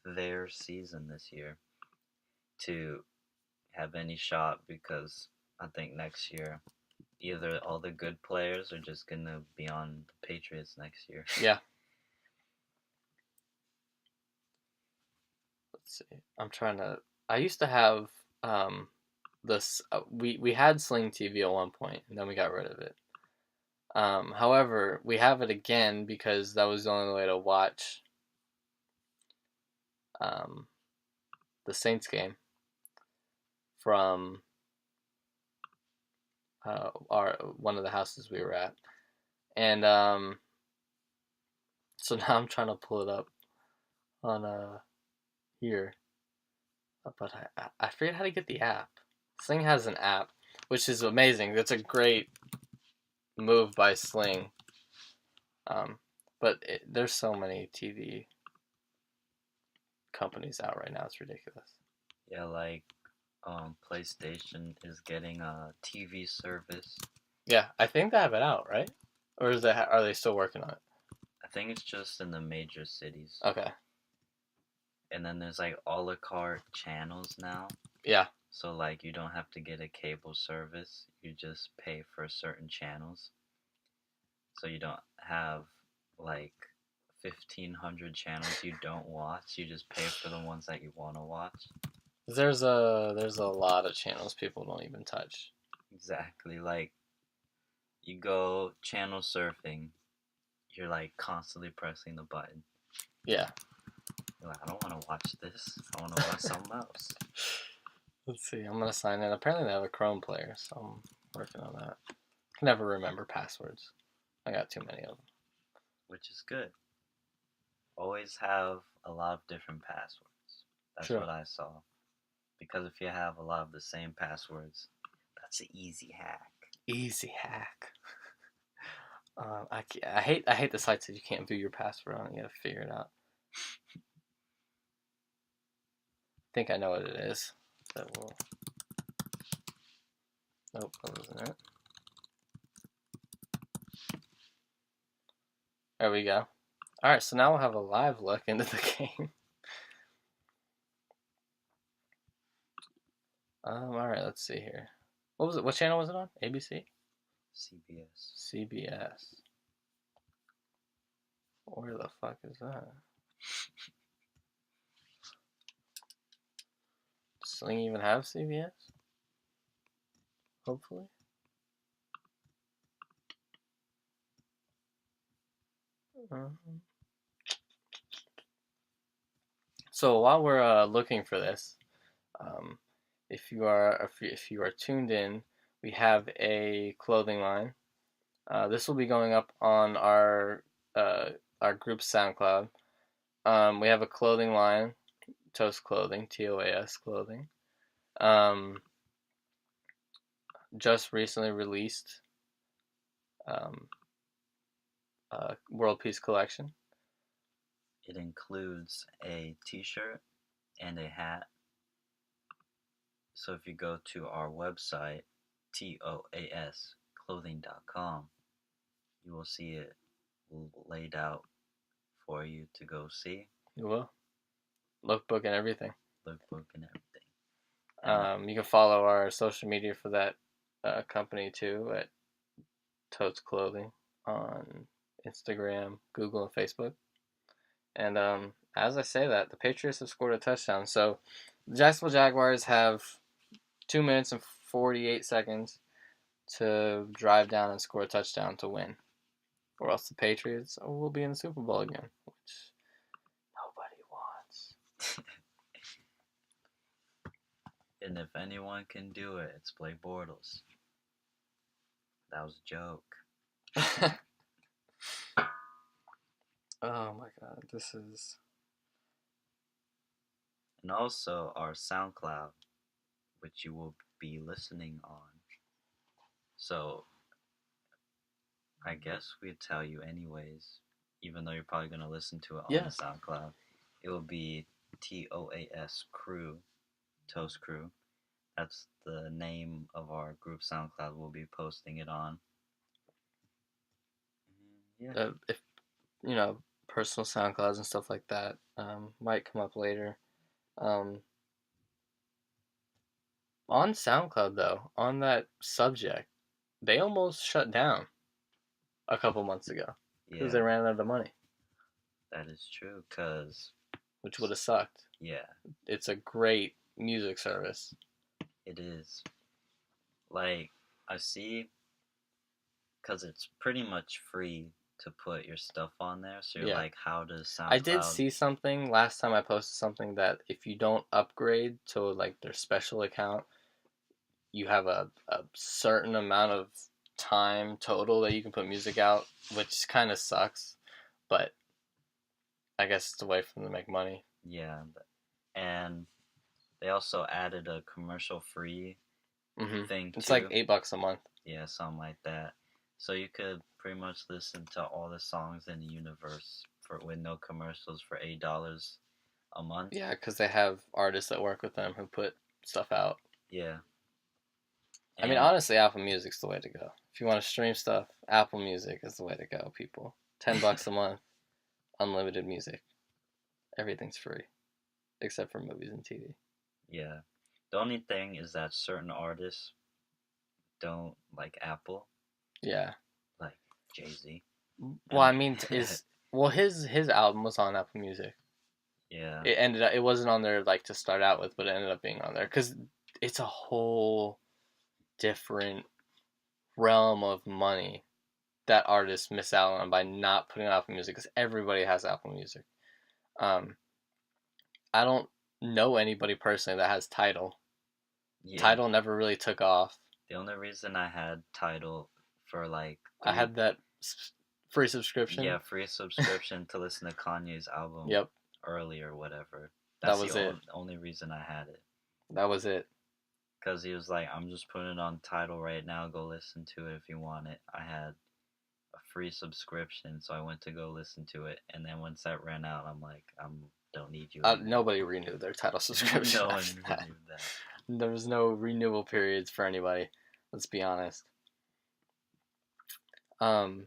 their season this year to have any shot because I think next year either all the good players are just gonna be on the Patriots next year. yeah. Let's see. I'm trying to. I used to have this. We had Sling TV at one point, and then we got rid of it. However, we have it again because that was the only way to watch the Saints game from one of the houses we were at, and so now I'm trying to pull it up on here, but I forget how to get the app. Sling has an app, which is amazing. That's a great move by Sling. But there's so many TV companies out right now. It's ridiculous. Yeah, like PlayStation is getting a TV service. Yeah, I think they have it out, right? Or are they still working on it? I think it's just in the major cities. Okay. And then there's like a la carte channels now. Yeah. So like you don't have to get a cable service. You just pay for certain channels. So you don't have like 1,500 channels you don't watch. You just pay for the ones that you want to watch. There's a lot of channels people don't even touch. Exactly. Like you go channel surfing, you're like constantly pressing the button. Yeah. You're like, I don't want to watch this. I want to watch something else. Let's see. I'm gonna sign in. Apparently, they have a Chrome player, so I'm working on that. Can never remember passwords. I got too many of them. which is good. Always have a lot of different passwords. That's Sure. what I saw. Because if you have a lot of the same passwords, that's an easy hack. Easy hack. I hate the sites that you can't view your password on. You gotta figure it out. I think I know what it is. That will. Nope, that wasn't it. There we go. All right, so now we'll have a live look into the game. All right, let's see here. What was it? What channel was it on? ABC? CBS. CBS. Where the fuck is that? Does Sling even have CBS? Hopefully. So while we're looking for this, um, if you are tuned in, we have a clothing line. This will be going up on our group SoundCloud. We have a clothing line, Toast Clothing, TOAS Clothing. Just recently released World Peace Collection. It includes a t-shirt and a hat. So if you go to our website, toasclothing.com, you will see it laid out for you to go see. You will. Lookbook and everything. Lookbook and everything. You can follow our social media for that company too at Totes Clothing on Instagram, Google, and Facebook. And as I say that, the Patriots have scored a touchdown. So the Jacksonville Jaguars have 2 minutes and 48 seconds to drive down and score a touchdown to win. Or else the Patriots will be in the Super Bowl again, which nobody wants. And if anyone can do it, it's Blake Bortles. That was a joke. Oh my god, this is... And also our SoundCloud, which you will be listening on. So, I guess we'd tell you anyways, even though you're probably going to listen to it on the SoundCloud. It will be TOAS Crew, Toast Crew. That's the name of our group SoundCloud we'll be posting it on. Yeah. If, personal SoundClouds and stuff like that might come up later. On SoundCloud, though, on that subject, they almost shut down a couple months ago because they ran out of money. That is true, which would have sucked. Yeah. It's a great music service. It is. Like, I see, because it's pretty much free to put your stuff on there. So you're like, how does SoundCloud... I did see something last time I posted something that if you don't upgrade to like their special account, you have a certain amount of time total that you can put music out, which kind of sucks, but I guess it's a way for them to make money. Yeah, and they also added a commercial-free thing It's like $8 a month. Yeah, something like that. So you could pretty much listen to all the songs in the universe with no commercials for $8 a month. Yeah, because they have artists that work with them who put stuff out. Yeah. I mean, honestly, Apple Music's the way to go. If you want to stream stuff, Apple Music is the way to go, people. $10 a month, unlimited music. Everything's free, except for movies and TV. Yeah. The only thing is that certain artists don't like Apple. Yeah. Like Jay-Z. Well, I mean, his album was on Apple Music. Yeah. It wasn't on there like to start out with, but it ended up being on there because it's a whole different realm of money that artists miss out on by not putting on Apple Music, because everybody has Apple Music. I don't know anybody personally that has Tidal, Yeah. Tidal never really took off. The only reason I had Tidal for like I had that free subscription. Yeah, free subscription to listen to Kanye's album Yep. early or whatever. That That's was the it. only reason I had it. That was it. Because he was like, I'm just putting it on Tidal right now. Go listen to it if you want it. I had a free subscription, so I went to go listen to it. And then once that ran out, I'm like, I don't need you anymore. Nobody renewed their Tidal subscription. No one after renewed that. There was no renewal periods for anybody. Let's be honest. In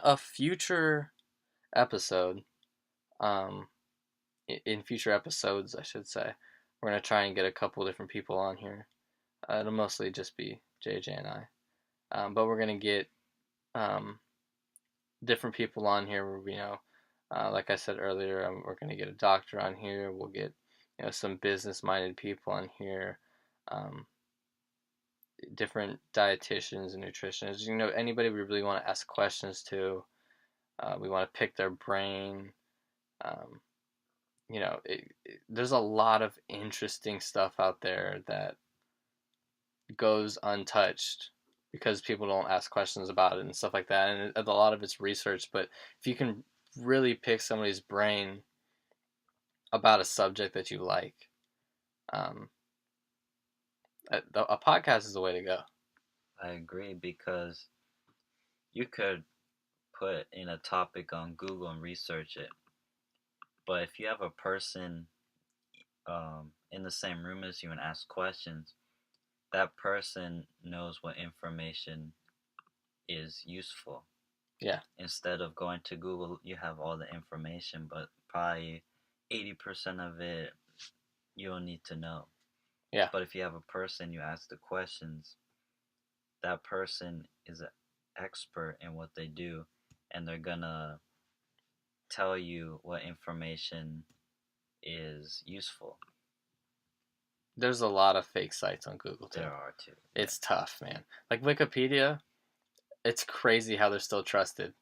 a future episode, in future episodes, I should say, we're gonna try and get a couple different people on here. It'll mostly just be JJ and I, but we're gonna get different people on here. Where like I said earlier, we're gonna get a doctor on here. We'll get some business-minded people on here. Different dietitians and nutritionists. Anybody we really want to ask questions to. We want to pick their brain. There's a lot of interesting stuff out there that goes untouched because people don't ask questions about it and stuff like that. And a lot of it's research, but if you can really pick somebody's brain about a subject that you like, a podcast is the way to go. I agree, because you could put in a topic on Google and research it, but if you have a person in the same room as you and ask questions, that person knows what information is useful. Yeah. Instead of going to Google, you have all the information, but probably 80% of it you don't need to know. Yeah. But if you have a person, you ask the questions, that person is an expert in what they do, and they're gonna tell you what information is useful. There's a lot of fake sites on Google too. There are too. It's tough, man. Like Wikipedia, it's crazy how they're still trusted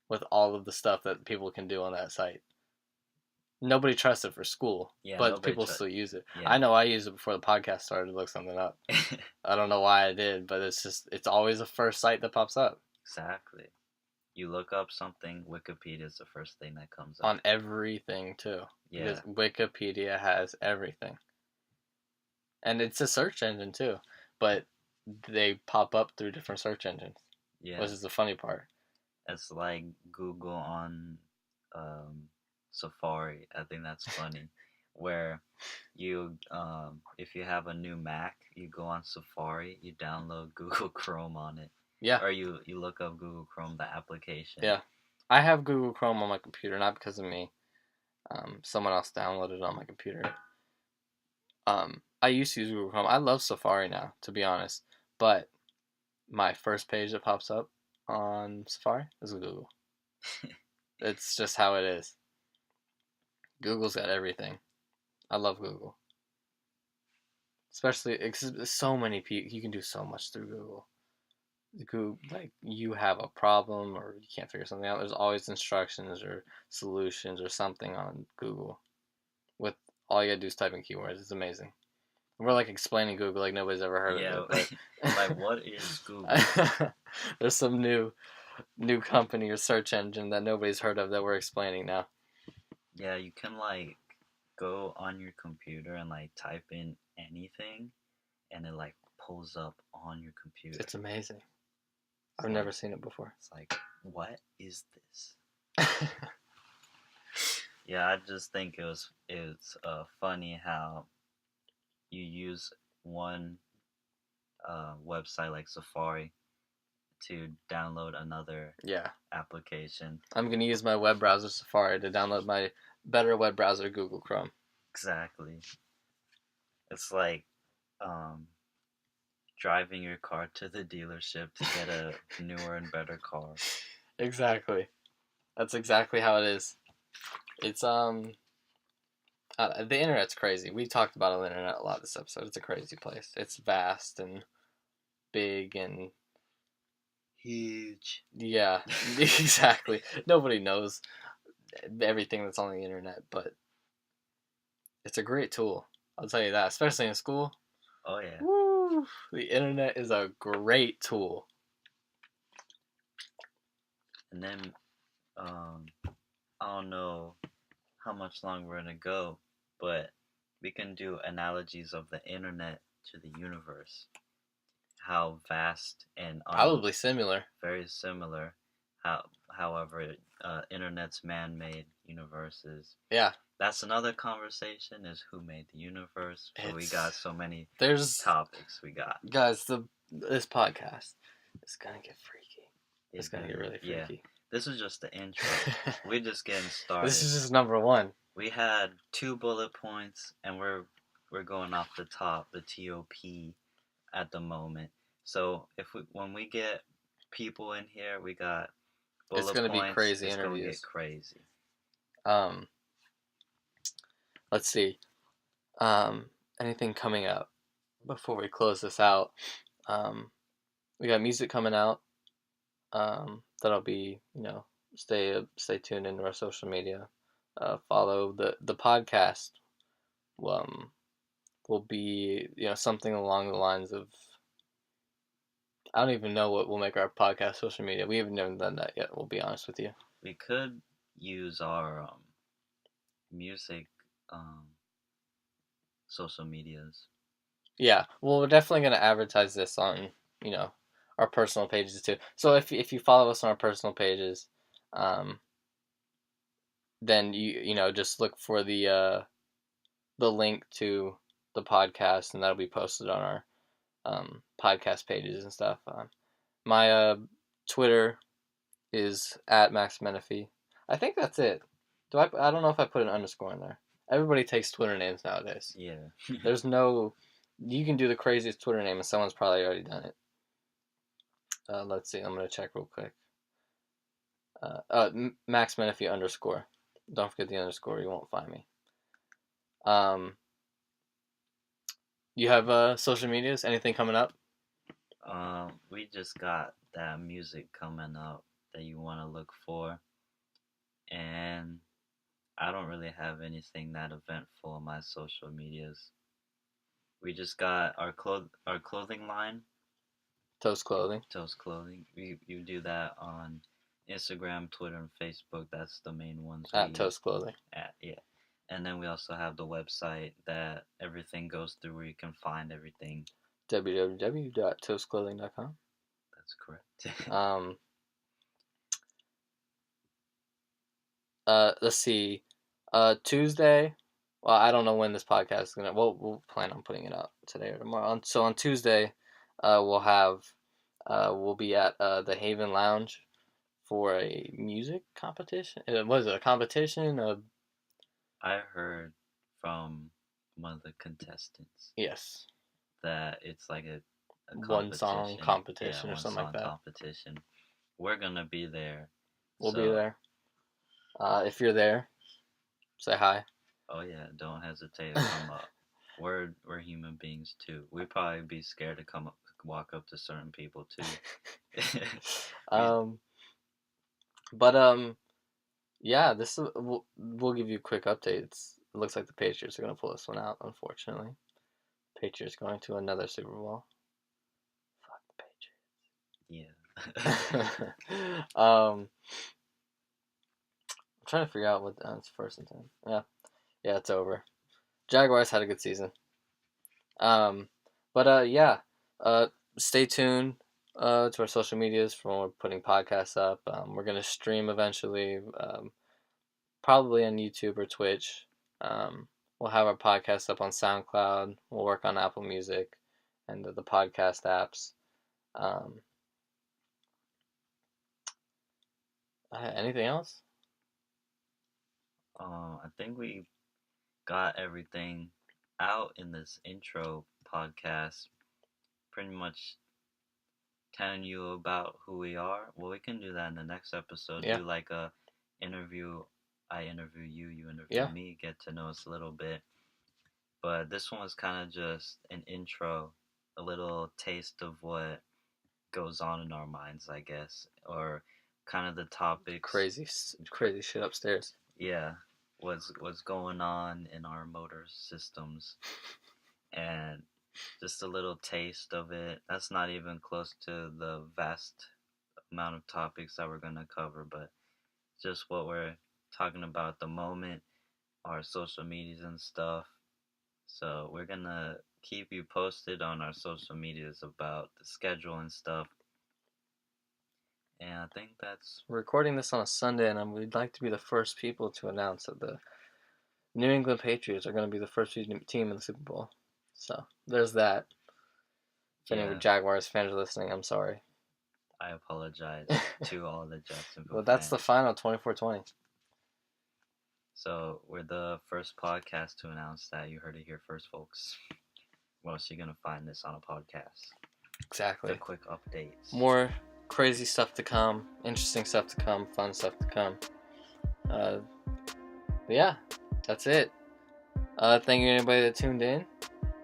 with all of the stuff that people can do on that site. Nobody trusts it for school, but people still use it. Yeah. I know I used it before the podcast started to look something up. I don't know why I did, but it's always the first site that pops up. Exactly. You look up something, Wikipedia is the first thing that comes up. On everything, too. Yeah. Because Wikipedia has everything. And it's a search engine, too. But they pop up through different search engines. Yeah. Which is the funny part. It's like Google on Safari. I think that's funny. Where you, if you have a new Mac, you go on Safari, you download Google Chrome on it. Yeah. Or you look up Google Chrome, the application. Yeah. I have Google Chrome on my computer, not because of me. Someone else downloaded it on my computer. I used to use Google Chrome. I love Safari now, to be honest. But my first page that pops up on Safari is Google. It's just how it is. Google's got everything. I love Google. Especially, so many people, you can do so much through Google. Google, like, you have a problem or you can't figure something out, there's always instructions or solutions or something on Google. With all you gotta do is type in keywords. It's amazing. We're like explaining Google like nobody's ever heard of it. But like, what is Google? There's some new company or search engine that nobody's heard of that we're explaining now. Yeah, you can like go on your computer and like type in anything, and it like pulls up on your computer. It's amazing. I've never seen it before. It's like, what is this? Yeah, I just think it's funny how you use one website like Safari to download another application. I'm going to use my web browser Safari to download my better web browser Google Chrome. Exactly. It's like driving your car to the dealership to get a newer and better car. Exactly. That's exactly how it is. It's the internet's crazy. We talked about the internet a lot this episode. It's a crazy place. It's vast and big and huge. Yeah, exactly. Nobody knows everything that's on the internet, but It's a great tool. I'll tell you that, especially in school. Oh yeah. Woo! The internet is a great tool. And then I don't know how much longer we're gonna go, but we can do analogies of the internet to the universe. How vast and Probably similar. very similar. However, internet's man-made universes. Yeah. That's another conversation. Is who made the universe? But we got so many topics. We got guys. This podcast is gonna get freaky. It's gonna get really yeah. freaky. This is just the intro. We're just getting started. This is just number one. We had 2 bullet points, and we're going off the top, the TOP, at the moment. So when we get people in here, we got bullet it's gonna points. Be crazy it's interviews. Gonna get crazy. Let's see. Anything coming up before we close this out? We got music coming out. That'll be, stay tuned into our social media. Follow the podcast. Will be, something along the lines of, I don't even know what will make our podcast social media. We haven't even done that yet, we'll be honest with you. We could use our music social medias. Yeah, well, we're definitely going to advertise this on, our personal pages too. So if you follow us on our personal pages, then you just look for the link to the podcast, and that'll be posted on our podcast pages and stuff. My Twitter is @MaxMenifee. I think that's it. I don't know if I put an underscore in there. Everybody takes Twitter names nowadays. Yeah. There's no. You can do the craziest Twitter name, and someone's probably already done it. Let's see. I'm gonna check real quick. Max Menifee _ Don't forget the underscore. You won't find me. You have social medias? Anything coming up? We just got that music coming up that you want to look for, and I don't really have anything that eventful on my social medias. We just got our clothing line. Toast Clothing. You do that on Instagram, Twitter, and Facebook. That's the main ones. Toast Clothing. Yeah. And then we also have the website that everything goes through, where you can find everything. www.toastclothing.com. That's correct. Let's see. Tuesday. Well, I don't know when this podcast is gonna. We'll plan on putting it up today or tomorrow. So on Tuesday, we'll be at the Haven Lounge for a music competition. Was it a competition? I heard from one of the contestants. Yes. That it's like a one song competition or something like that. Competition. We're gonna be there. We'll be there. If you're there, say hi. Oh yeah, don't hesitate to come up. We're human beings too. We'd probably be scared to walk up to certain people too. Yeah, we'll give you quick updates. It looks like the Patriots are gonna pull this one out, unfortunately. Patriots going to another Super Bowl. Fuck the Patriots. Yeah. I'm trying to figure out what it's first and 10. Yeah, it's over. Jaguars had a good season. Stay tuned to our social medias for when we're putting podcasts up. We're gonna stream eventually, probably on YouTube or Twitch. We'll have our podcast up on SoundCloud. We'll work on Apple Music and the podcast apps. Anything else? I think we got everything out in this intro podcast. Pretty much telling you about who we are. Well, we can do that in the next episode. Yeah. Do like a interview. I interview you, you interview me, get to know us a little bit. But this one was kind of just an intro, a little taste of what goes on in our minds, I guess, or kind of the topics. Crazy shit upstairs. Yeah, what's going on in our motor systems, and just a little taste of it. That's not even close to the vast amount of topics that we're gonna cover, but just what we're talking about at the moment, our social medias and stuff. So we're gonna keep you posted on our social medias about the schedule and stuff. And I think that's We're recording this on a Sunday, and we'd like to be the first people to announce that the New England Patriots are going to be the first team in the Super Bowl. So there's that. If any of the Jaguars fans are listening, I'm sorry. I apologize to all the Jacksonville Well, that's fans. the final 24-20. So we're the first podcast to announce that. You heard it here first, folks. Where else are you gonna find this on a podcast? Exactly. The quick updates. More crazy stuff to come, interesting stuff to come, fun stuff to come. But yeah, that's it. Thank you to anybody that tuned in,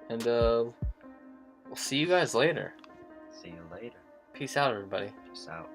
and we'll see you guys later. See you later. Peace out, everybody. Peace out.